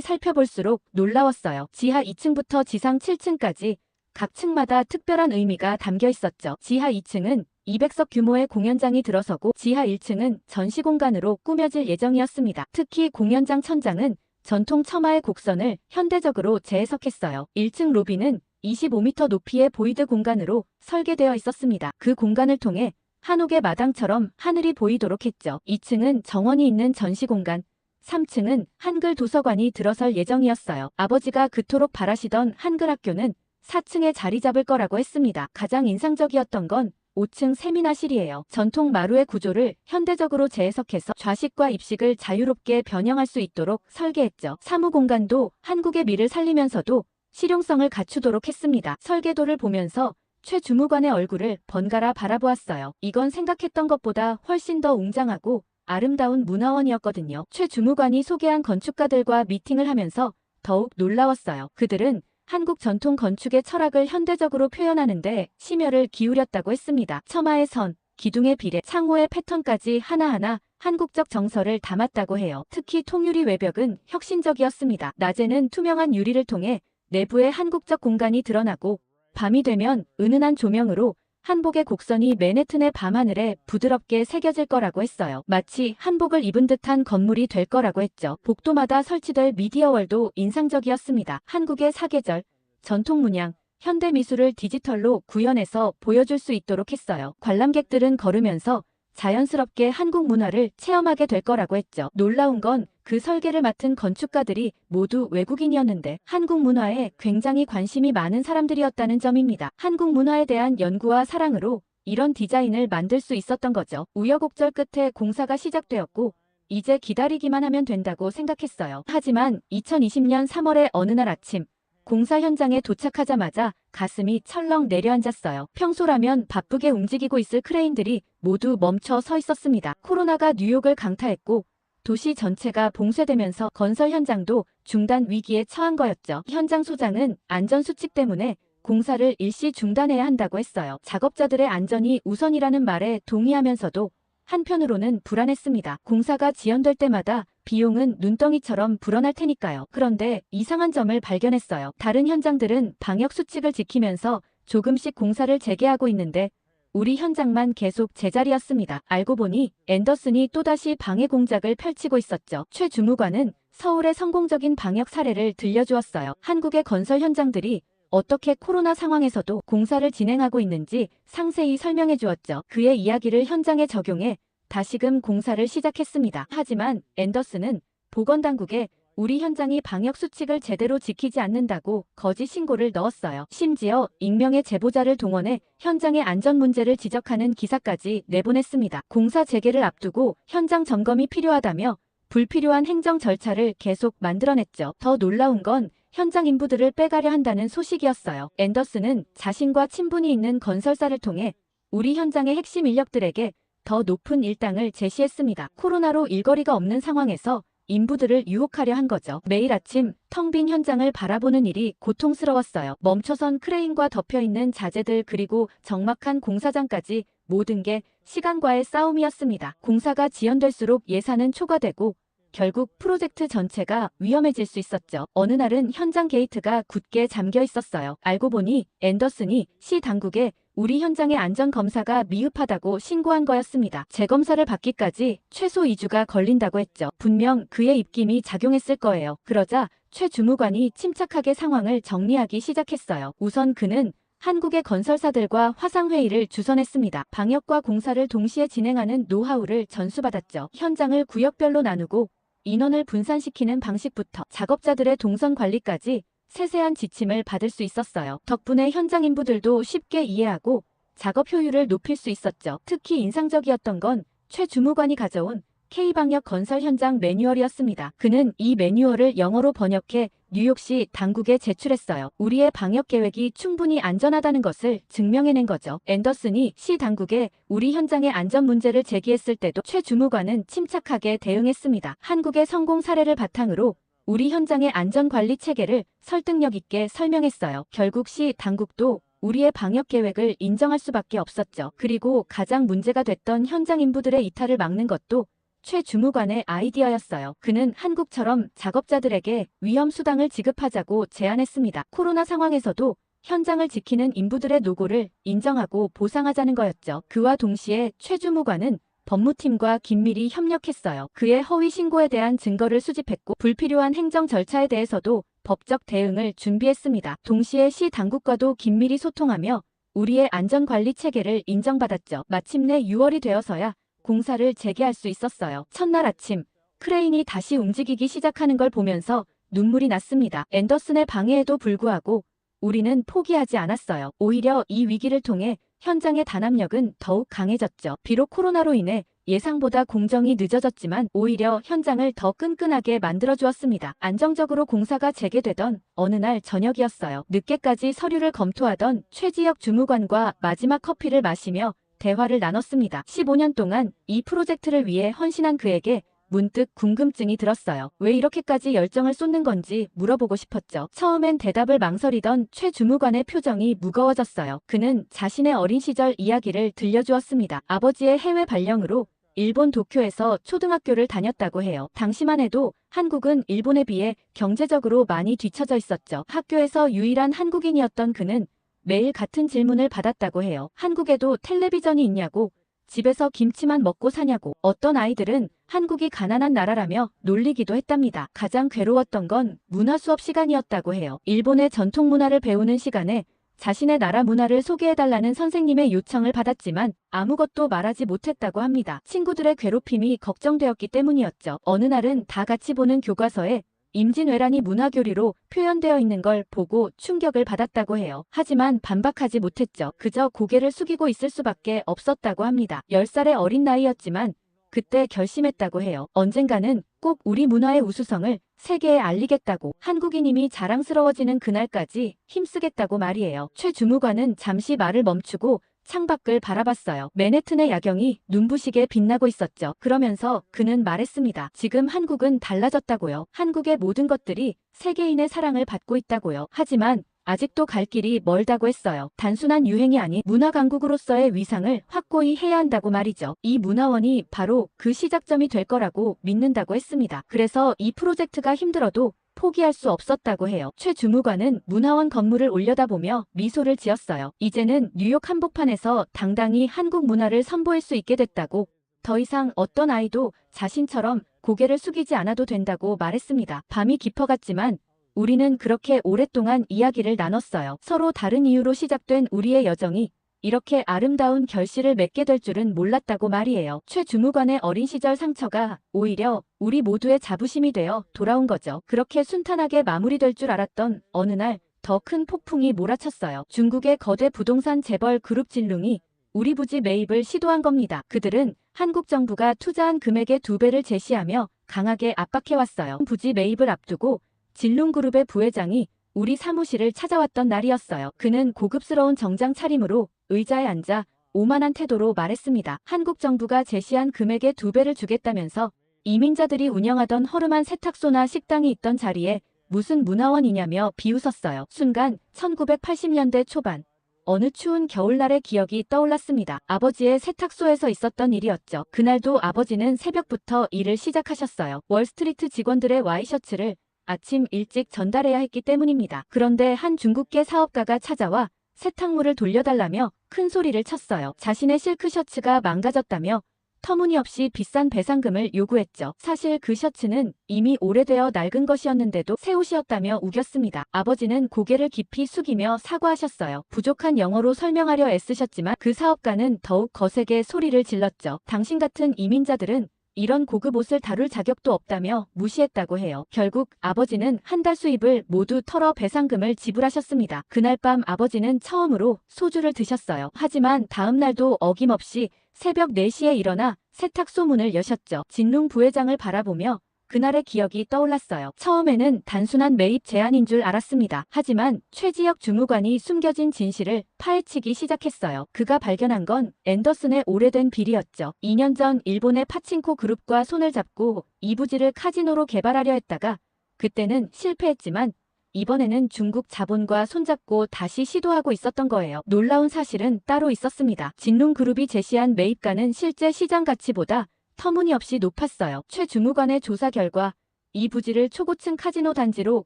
살펴볼수록 놀라웠어요. 지하 2층부터 지상 7층까지 각 층마다 특별한 의미가 담겨 있었죠. 지하 2층은 200석 규모의 공연장이 들어서고 지하 1층은 전시 공간으로 꾸며질 예정이었습니다. 특히 공연장 천장은 전통 처마의 곡선을 현대적으로 재해석했어요. 1층 로비는 25m 높이의 보이드 공간으로 설계되어 있었습니다. 그 공간을 통해 한옥의 마당처럼 하늘이 보이도록 했죠. 2층은 정원이 있는 전시 공간, 3층은 한글 도서관이 들어설 예정이었어요. 아버지가 그토록 바라시던 한글 학교는 4층에 자리 잡을 거라고 했습니다. 가장 인상적이었던 건 5층 세미나실이에요. 전통 마루의 구조를 현대적으로 재해석해서 좌식과 입식을 자유롭게 변형할 수 있도록 설계했죠. 사무 공간도 한국의 미를 살리면서도 실용성을 갖추도록 했습니다. 설계도를 보면서 최 주무관의 얼굴을 번갈아 바라보았어요. 이건 생각했던 것보다 훨씬 더 웅장하고 아름다운 문화원이었거든요. 최 주무관이 소개한 건축가들과 미팅을 하면서 더욱 놀라웠어요. 그들은 한국 전통 건축의 철학을 현대적으로 표현하는데 심혈을 기울였다고 했습니다. 처마의 선, 기둥의 비례, 창호의 패턴까지 하나하나 한국적 정서를 담았다고 해요. 특히 통유리 외벽은 혁신적이었습니다. 낮에는 투명한 유리를 통해 내부의 한국적 공간이 드러나고 밤이 되면 은은한 조명으로 한복의 곡선이 맨해튼의 밤하늘에 부드럽게 새겨질 거라고 했어요. 마치 한복을 입은 듯한 건물이 될 거라고 했죠. 복도마다 설치될 미디어월도 인상적이었습니다. 한국의 사계절, 전통 문양, 현대 미술을 디지털로 구현해서 보여줄 수 있도록 했어요. 관람객들은 걸으면서 자연스럽게 한국 문화를 체험하게 될 거라고 했죠. 놀라운 건 그 설계를 맡은 건축가들이 모두 외국인이었는데 한국 문화에 굉장히 관심이 많은 사람들이었다는 점입니다. 한국 문화에 대한 연구와 사랑으로 이런 디자인을 만들 수 있었던 거죠. 우여곡절 끝에 공사가 시작되었고 이제 기다리기만 하면 된다고 생각했어요. 하지만 2020년 3월의 어느 날 아침 공사 현장에 도착하자마자 가슴이 철렁 내려앉았어요. 평소라면 바쁘게 움직이고 있을 크레인들이 모두 멈춰 서 있었습니다. 코로나가 뉴욕을 강타했고 도시 전체가 봉쇄되면서 건설 현장도 중단 위기에 처한 거였죠. 현장 소장은 안전수칙 때문에 공사를 일시 중단해야 한다고 했어요. 작업자들의 안전이 우선이라는 말에 동의하면서도 한편으로는 불안했습니다. 공사가 지연될 때마다 비용은 눈덩이처럼 불어날 테니까요. 그런데 이상한 점을 발견했어요. 다른 현장들은 방역 수칙을 지키면서 조금씩 공사를 재개하고 있는데 우리 현장만 계속 제자리였습니다. 알고 보니 앤더슨이 또다시 방해 공작을 펼치고 있었죠. 최 주무관은 서울의 성공적인 방역 사례를 들려주었어요. 한국의 건설 현장들이 어떻게 코로나 상황에서도 공사를 진행하고 있는지 상세히 설명해 주었죠. 그의 이야기를 현장에 적용해 다시금 공사를 시작했습니다. 하지만 앤더슨은 보건당국에 우리 현장이 방역 수칙을 제대로 지키지 않는다고 거짓 신고를 넣었어요. 심지어 익명의 제보자를 동원해 현장의 안전 문제를 지적하는 기사까지 내보냈습니다. 공사 재개를 앞두고 현장 점검이 필요하다며 불필요한 행정 절차를 계속 만들어냈죠. 더 놀라운 건 현장 인부들을 빼가려 한다는 소식이었어요. 앤더슨은 자신과 친분이 있는 건설사를 통해 우리 현장의 핵심 인력들에게 더 높은 일당을 제시했습니다. 코로나로 일거리가 없는 상황에서 인부들을 유혹하려 한 거죠. 매일 아침 텅 빈 현장을 바라보는 일이 고통스러웠어요. 멈춰선 크레인과 덮여있는 자재들 그리고 적막한 공사장까지 모든 게 시간과의 싸움이었습니다. 공사가 지연될수록 예산은 초과되고 결국 프로젝트 전체가 위험해질 수 있었죠. 어느 날은 현장 게이트가 굳게 잠겨 있었어요. 알고 보니 앤더슨이 시 당국에 우리 현장의 안전검사가 미흡하다고 신고한 거였습니다. 재검사를 받기까지 최소 2주가 걸린다고 했죠. 분명 그의 입김이 작용했을 거예요. 그러자 최 주무관이 침착하게 상황을 정리하기 시작했어요. 우선 그는 한국의 건설사들과 화상회의를 주선했습니다. 방역과 공사를 동시에 진행하는 노하우를 전수받았죠. 현장을 구역별로 나누고 인원을 분산시키는 방식부터 작업자들의 동선 관리까지 세세한 지침을 받을 수 있었어요. 덕분에 현장 인부들도 쉽게 이해하고 작업 효율을 높일 수 있었죠. 특히 인상적이었던 건 최 주무관이 가져온 K방역 건설 현장 매뉴얼이었습니다. 그는 이 매뉴얼을 영어로 번역해 뉴욕시 당국에 제출했어요. 우리의 방역 계획이 충분히 안전하다는 것을 증명해낸 거죠. 앤더슨이 시 당국에 우리 현장의 안전 문제를 제기했을 때도 최 주무관은 침착하게 대응했습니다. 한국의 성공 사례를 바탕으로 우리 현장의 안전관리 체계를 설득력 있게 설명했어요. 결국 시 당국도 우리의 방역 계획을 인정할 수밖에 없었죠. 그리고 가장 문제가 됐던 현장 인부들의 이탈을 막는 것도 최 주무관의 아이디어였어요. 그는 한국처럼 작업자들에게 위험 수당을 지급하자고 제안했습니다. 코로나 상황에서도 현장을 지키는 인부들의 노고를 인정하고 보상하자는 거였죠. 그와 동시에 최 주무관은 법무팀과 긴밀히 협력했어요. 그의 허위 신고에 대한 증거를 수집했고 불필요한 행정 절차에 대해서도 법적 대응을 준비했습니다. 동시에 시 당국과도 긴밀히 소통하며 우리의 안전관리 체계를 인정받았죠. 마침내 6월이 되어서야 공사를 재개할 수 있었어요. 첫날 아침 크레인이 다시 움직이기 시작하는 걸 보면서 눈물이 났습니다. 앤더슨의 방해에도 불구하고 우리는 포기하지 않았어요. 오히려 이 위기를 통해 현장의 단합력은 더욱 강해졌죠. 비록 코로나로 인해 예상보다 공정이 늦어졌지만 오히려 현장을 더 끈끈하게 만들어주었습니다. 안정적으로 공사가 재개되던 어느 날 저녁이었어요. 늦게까지 서류를 검토하던 최지혁 주무관과 마지막 커피를 마시며 대화를 나눴습니다. 15년 동안 이 프로젝트를 위해 헌신한 그에게 문득 궁금증이 들었어요. 왜 이렇게까지 열정을 쏟는 건지 물어보고 싶었죠. 처음엔 대답을 망설이던 최 주무관의 표정이 무거워졌어요. 그는 자신의 어린 시절 이야기를 들려주었습니다. 아버지의 해외 발령으로 일본 도쿄에서 초등학교를 다녔다고 해요. 당시만 해도 한국은 일본에 비해 경제적으로 많이 뒤처져 있었죠. 학교에서 유일한 한국인이었던 그는 매일 같은 질문을 받았다고 해요. 한국에도 텔레비전이 있냐고, 집에서 김치만 먹고 사냐고. 어떤 아이들은 한국이 가난한 나라라며 놀리기도 했답니다. 가장 괴로웠던 건 문화 수업 시간이었다고 해요. 일본의 전통 문화를 배우는 시간에 자신의 나라 문화를 소개해달라는 선생님의 요청을 받았지만 아무것도 말하지 못했다고 합니다. 친구들의 괴롭힘이 걱정되었기 때문이었죠. 어느 날은 다 같이 보는 교과서에 임진왜란이 문화교리로 표현되어 있는 걸 보고 충격을 받았다고 해요. 하지만 반박하지 못했죠. 그저 고개를 숙이고 있을 수밖에 없었다고 합니다. 10살의 어린 나이였지만 그때 결심했다고 해요. 언젠가는 꼭 우리 문화의 우수성을 세계에 알리겠다고, 한국인임이 자랑스러워지는 그날까지 힘쓰겠다고 말이에요. 최 주무관은 잠시 말을 멈추고 창밖을 바라봤어요. 맨해튼의 야경이 눈부시게 빛나고 있었죠. 그러면서 그는 말했습니다. 지금 한국은 달라졌다고요. 한국의 모든 것들이 세계인의 사랑을 받고 있다고요. 하지만 아직도 갈 길이 멀다고 했어요. 단순한 유행이 아닌 문화 강국으로서의 위상을 확고히 해야 한다고 말이죠. 이 문화원이 바로 그 시작점이 될 거라고 믿는다고 했습니다. 그래서 이 프로젝트가 힘들어도 포기할 수 없었다고 해요. 최 주무관은 문화원 건물을 올려다보며 미소를 지었어요. 이제는 뉴욕 한복판에서 당당히 한국 문화를 선보일 수 있게 됐다고, 더 이상 어떤 아이도 자신처럼 고개를 숙이지 않아도 된다고 말했습니다. 밤이 깊어갔지만 우리는 그렇게 오랫동안 이야기를 나눴어요. 서로 다른 이유로 시작된 우리의 여정이 이렇게 아름다운 결실을 맺게 될 줄은 몰랐다고 말이에요. 최 주무관의 어린 시절 상처가 오히려 우리 모두의 자부심이 되어 돌아온 거죠. 그렇게 순탄하게 마무리될 줄 알았던 어느 날 더 큰 폭풍이 몰아쳤어요. 중국의 거대 부동산 재벌 그룹 진룽이 우리 부지 매입을 시도한 겁니다. 그들은 한국 정부가 투자한 금액의 2배를 제시하며 강하게 압박해왔어요. 부지 매입을 앞두고 진룽그룹의 부회장이 우리 사무실을 찾아왔던 날이었어요. 그는 고급스러운 정장 차림으로 의자에 앉아 오만한 태도로 말했습니다. 한국 정부가 제시한 금액의 2배를 주겠다면서 이민자들이 운영하던 허름한 세탁소나 식당이 있던 자리에 무슨 문화원이냐며 비웃었어요. 순간 1980년대 초반 어느 추운 겨울날의 기억이 떠올랐습니다. 아버지의 세탁소에서 있었던 일이었죠. 그날도 아버지는 새벽부터 일을 시작하셨어요. 월스트리트 직원들의 와이셔츠를 아침 일찍 전달해야 했기 때문입니다. 그런데 한 중국계 사업가가 찾아와 세탁물을 돌려달라며 큰 소리를 쳤어요. 자신의 실크 셔츠가 망가졌다며 터무니없이 비싼 배상금을 요구했죠. 사실 그 셔츠는 이미 오래되어 낡은 것이었는데도 새 옷이었다며 우겼습니다. 아버지는 고개를 깊이 숙이며 사과하셨어요. 부족한 영어로 설명하려 애쓰셨지만 그 사업가는 더욱 거세게 소리를 질렀죠. 당신 같은 이민자들은 이런 고급 옷을 다룰 자격도 없다며 무시했다고 해요. 결국 아버지는 한 달 수입을 모두 털어 배상금을 지불하셨습니다. 그날 밤 아버지는 처음으로 소주를 드셨어요. 하지만 다음 날도 어김없이 새벽 4시에 일어나 세탁소 문을 여셨죠. 진룽 부회장을 바라보며 그날의 기억이 떠올랐어요. 처음에는 단순한 매입 제안인 줄 알았습니다. 하지만 최지혁 주무관이 숨겨진 진실을 파헤치기 시작했어요. 그가 발견한 건 앤더슨의 오래된 비리였죠. 2년 전 일본의 파친코 그룹과 손을 잡고 이 부지를 카지노로 개발하려 했다가 그때는 실패했지만 이번에는 중국 자본과 손잡고 다시 시도하고 있었던 거예요. 놀라운 사실은 따로 있었습니다. 진룽그룹이 제시한 매입가는 실제 시장 가치보다 터무니없이 높았어요. 최 주무관의 조사 결과 이 부지를 초고층 카지노 단지로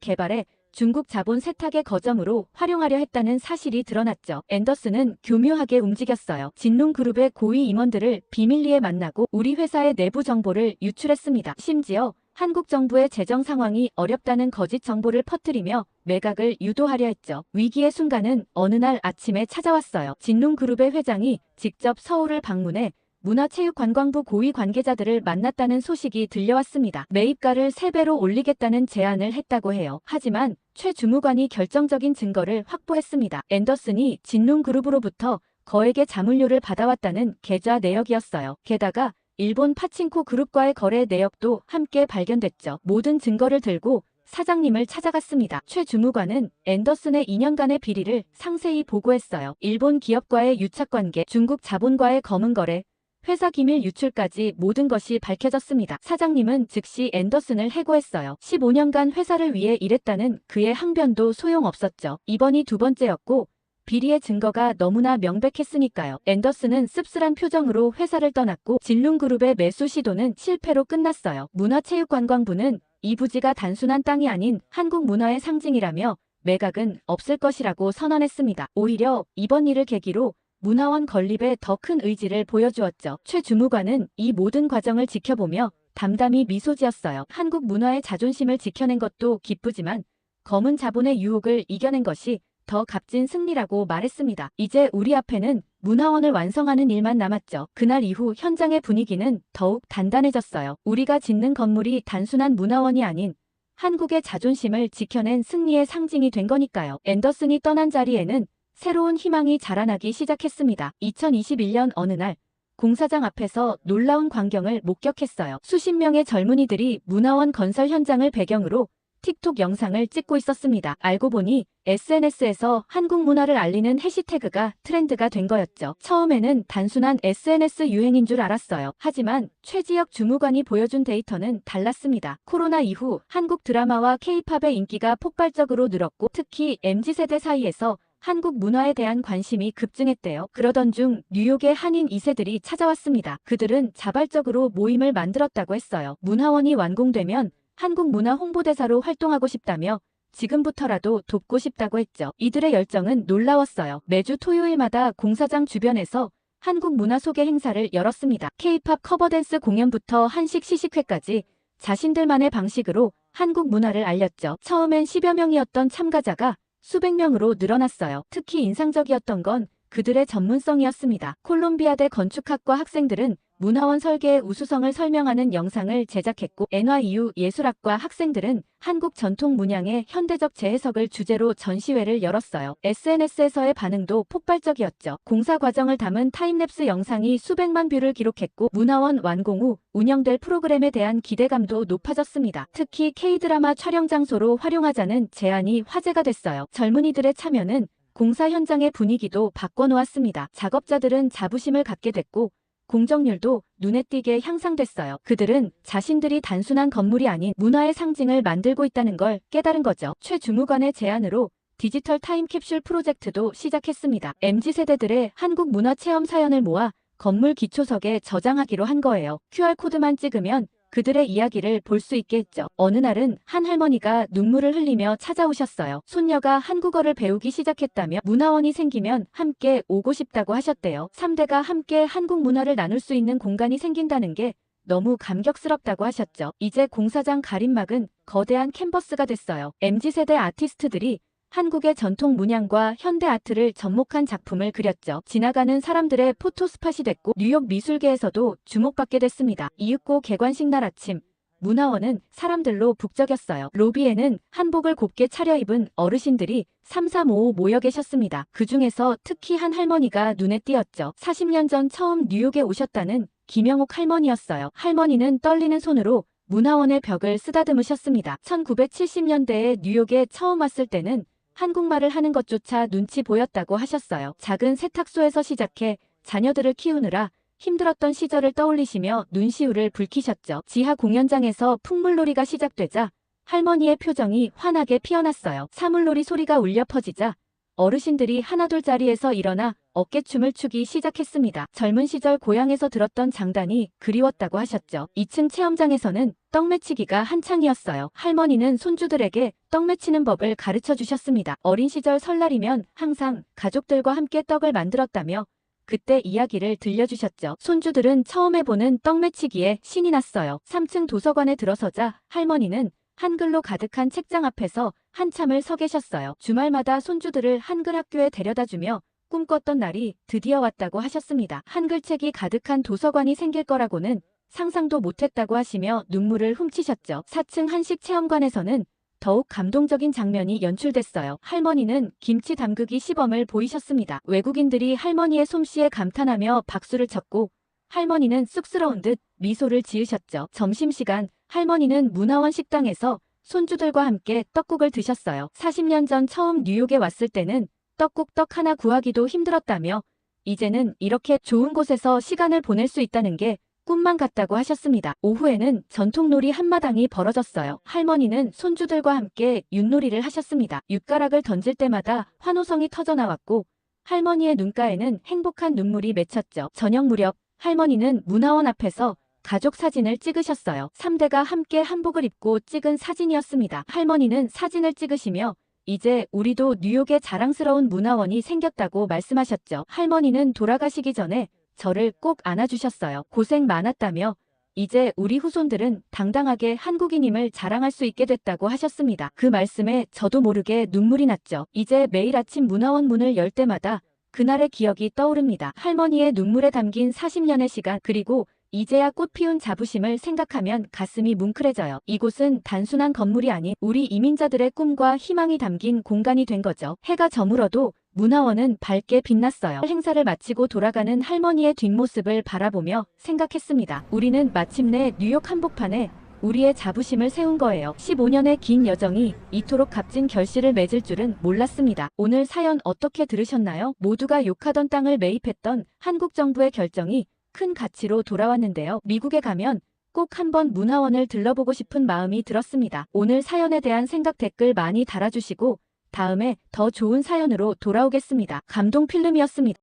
개발해 중국 자본 세탁의 거점으로 활용하려 했다는 사실이 드러났죠. 앤더슨은 교묘하게 움직였어요. 진룽그룹의 고위 임원들을 비밀리에 만나고 우리 회사의 내부 정보를 유출했습니다. 심지어 한국 정부의 재정 상황이 어렵다는 거짓 정보를 퍼뜨리며 매각을 유도하려 했죠. 위기의 순간은 어느 날 아침에 찾아왔어요. 진룽그룹의 회장이 직접 서울을 방문해 문화체육관광부 고위 관계자들을 만났다는 소식이 들려왔습니다. 매입가를 3배로 올리겠다는 제안을 했다고 해요. 하지만 최 주무관이 결정적인 증거를 확보했습니다. 앤더슨이 진룽그룹으로부터 거액의 자문료를 받아왔다는 계좌 내역이었어요. 게다가 일본 파친코 그룹과의 거래 내역도 함께 발견됐죠. 모든 증거를 들고 사장님을 찾아갔습니다. 최 주무관은 앤더슨의 2년간의 비리를 상세히 보고했어요. 일본 기업과의 유착관계, 중국 자본과의 검은 거래, 회사 기밀 유출까지 모든 것이 밝혀졌습니다. 사장님은 즉시 앤더슨을 해고했어요. 15년간 회사를 위해 일했다는 그의 항변도 소용없었죠. 이번이 2번째였고 비리의 증거가 너무나 명백했으니까요. 앤더슨은 씁쓸한 표정으로 회사를 떠났고 진룽그룹의 매수 시도는 실패로 끝났어요. 문화체육관광부는 이 부지가 단순한 땅이 아닌 한국 문화의 상징이라며 매각은 없을 것이라고 선언했습니다. 오히려 이번 일을 계기로 문화원 건립에 더 큰 의지를 보여주었죠. 최 주무관은 이 모든 과정을 지켜보며 담담히 미소 지었어요. 한국 문화의 자존심을 지켜낸 것도 기쁘지만 검은 자본의 유혹을 이겨낸 것이 더 값진 승리라고 말했습니다. 이제 우리 앞에는 문화원을 완성하는 일만 남았죠. 그날 이후 현장의 분위기는 더욱 단단해졌어요. 우리가 짓는 건물이 단순한 문화원이 아닌 한국의 자존심을 지켜낸 승리의 상징이 된 거니까요. 앤더슨이 떠난 자리에는 새로운 희망이 자라나기 시작했습니다. 2021년 어느 날 공사장 앞에서 놀라운 광경을 목격했어요. 수십 명의 젊은이들이 문화원 건설 현장을 배경으로 틱톡 영상을 찍고 있었습니다. 알고 보니 SNS에서 한국 문화를 알리는 해시태그가 트렌드가 된 거였죠. 처음에는 단순한 SNS 유행인 줄 알았어요. 하지만 최지혁 주무관이 보여준 데이터는 달랐습니다. 코로나 이후 한국 드라마와 K-팝의 인기가 폭발적으로 늘었고 특히 MZ세대 사이에서 한국 문화에 대한 관심이 급증했대요. 그러던 중 뉴욕의 한인 2세들이 찾아왔습니다. 그들은 자발적으로 모임을 만들었다고 했어요. 문화원이 완공되면 한국 문화 홍보대사로 활동하고 싶다며 지금부터라도 돕고 싶다고 했죠. 이들의 열정은 놀라웠어요. 매주 토요일마다 공사장 주변에서 한국 문화 소개 행사를 열었습니다. K-팝 커버댄스 공연부터 한식 시식회까지 자신들만의 방식으로 한국 문화를 알렸죠. 처음엔 10여 명이었던 참가자가 수백 명으로 늘어났어요. 특히 인상적이었던 건 그들의 전문성이었습니다. 콜롬비아대 건축학과 학생들은 문화원 설계의 우수성을 설명하는 영상을 제작했고 NYU 예술학과 학생들은 한국 전통 문양의 현대적 재해석을 주제로 전시회를 열었어요. SNS에서의 반응도 폭발적이었죠. 공사 과정을 담은 타임랩스 영상이 수백만 뷰를 기록했고 문화원 완공 후 운영될 프로그램에 대한 기대감도 높아졌습니다. 특히 K-드라마 촬영 장소로 활용하자는 제안이 화제가 됐어요. 젊은이들의 참여는 공사 현장의 분위기도 바꿔놓았습니다. 작업자들은 자부심을 갖게 됐고 공정률도 눈에 띄게 향상됐어요. 그들은 자신들이 단순한 건물이 아닌 문화의 상징을 만들고 있다는 걸 깨달은 거죠. 최 주무관의 제안으로 디지털 타임캡슐 프로젝트도 시작했습니다. MZ세대들의 한국 문화 체험 사연을 모아 건물 기초석에 저장하기로 한 거예요. QR코드만 찍으면 그들의 이야기를 볼 수 있게 했죠. 어느 날은 한 할머니가 눈물을 흘리며 찾아오셨어요. 손녀가 한국어를 배우기 시작했다며 문화원이 생기면 함께 오고 싶다고 하셨대요. 3대가 함께 한국 문화를 나눌 수 있는 공간이 생긴다는 게 너무 감격스럽다고 하셨죠. 이제 공사장 가림막은 거대한 캔버스가 됐어요. MZ세대 아티스트들이 한국의 전통 문양과 현대 아트를 접목한 작품을 그렸죠. 지나가는 사람들의 포토스팟이 됐고 뉴욕 미술계에서도 주목받게 됐습니다. 이윽고 개관식 날 아침 문화원은 사람들로 북적였어요. 로비에는 한복을 곱게 차려입은 어르신들이 3-3-5 모여 계셨습니다. 그 중에서 특히 한 할머니가 눈에 띄었죠. 40년 전 처음 뉴욕에 오셨다는 김영옥 할머니였어요. 할머니는 떨리는 손으로 문화원의 벽을 쓰다듬으셨습니다. 1970년대에 뉴욕에 처음 왔을 때는 한국말을 하는 것조차 눈치 보였다고 하셨어요. 작은 세탁소에서 시작해 자녀들을 키우느라 힘들었던 시절을 떠올리시며 눈시울을 붉히셨죠. 지하 공연장에서 풍물놀이가 시작되자 할머니의 표정이 환하게 피어났어요. 사물놀이 소리가 울려 퍼지자 어르신들이 하나둘 자리에서 일어나 어깨춤을 추기 시작했습니다. 젊은 시절 고향에서 들었던 장단이 그리웠다고 하셨죠. 2층 체험장에서는 떡매치기가 한창이었어요. 할머니는 손주들에게 떡매치는 법을 가르쳐 주셨습니다. 어린 시절 설날이면 항상 가족들과 함께 떡을 만들었다며 그때 이야기를 들려주셨죠. 손주들은 처음 해보는 떡매치기에 신이 났어요. 3층 도서관에 들어서자 할머니는 한글로 가득한 책장 앞에서 한참을 서 계셨어요. 주말마다 손주들을 한글 학교에 데려다주며 꿈꿨던 날이 드디어 왔다고 하셨습니다. 한글책이 가득한 도서관이 생길 거라고는 상상도 못했다고 하시며 눈물을 훔치셨죠. 4층 한식 체험관에서는 더욱 감동적인 장면이 연출됐어요. 할머니는 김치 담그기 시범을 보이셨습니다. 외국인들이 할머니의 솜씨에 감탄하며 박수를 쳤고 할머니는 쑥스러운 듯 미소를 지으셨죠. 점심시간 할머니는 문화원 식당에서 손주들과 함께 떡국을 드셨어요. 40년 전 처음 뉴욕에 왔을 때는 떡국 떡 하나 구하기도 힘들었다며 이제는 이렇게 좋은 곳에서 시간을 보낼 수 있다는 게 꿈만 같다고 하셨습니다. 오후에는 전통놀이 한마당이 벌어졌어요. 할머니는 손주들과 함께 윷놀이를 하셨습니다. 윷가락을 던질 때마다 환호성이 터져나왔고 할머니의 눈가에는 행복한 눈물이 맺혔죠. 저녁 무렵 할머니는 문화원 앞에서 가족 사진을 찍으셨어요. 3대가 함께 한복을 입고 찍은 사진이었습니다. 할머니는 사진을 찍으시며 이제 우리도 뉴욕에 자랑스러운 문화원이 생겼다고 말씀하셨죠. 할머니는 돌아가시기 전에 저를 꼭 안아주셨어요. 고생 많았다며 이제 우리 후손들은 당당하게 한국인임을 자랑할 수 있게 됐다고 하셨습니다. 그 말씀에 저도 모르게 눈물이 났죠. 이제 매일 아침 문화원 문을 열 때마다 그날의 기억이 떠오릅니다. 할머니의 눈물에 담긴 40년의 시간, 그리고 이제야 꽃 피운 자부심을 생각하면 가슴이 뭉클해져요. 이곳은 단순한 건물이 아닌 우리 이민자들의 꿈과 희망이 담긴 공간이 된 거죠. 해가 저물어도 문화원은 밝게 빛났어요. 행사를 마치고 돌아가는 할머니의 뒷모습을 바라보며 생각했습니다. 우리는 마침내 뉴욕 한복판에 우리의 자부심을 세운 거예요. 15년의 긴 여정이 이토록 값진 결실을 맺을 줄은 몰랐습니다. 오늘 사연 어떻게 들으셨나요? 모두가 욕하던 땅을 매입했던 한국 정부의 결정이 큰 가치로 돌아왔는데요. 미국에 가면 꼭 한번 문화원을 들러보고 싶은 마음이 들었습니다. 오늘 사연에 대한 생각 댓글 많이 달아주시고 다음에 더 좋은 사연으로 돌아오겠습니다. 감동 필름이었습니다.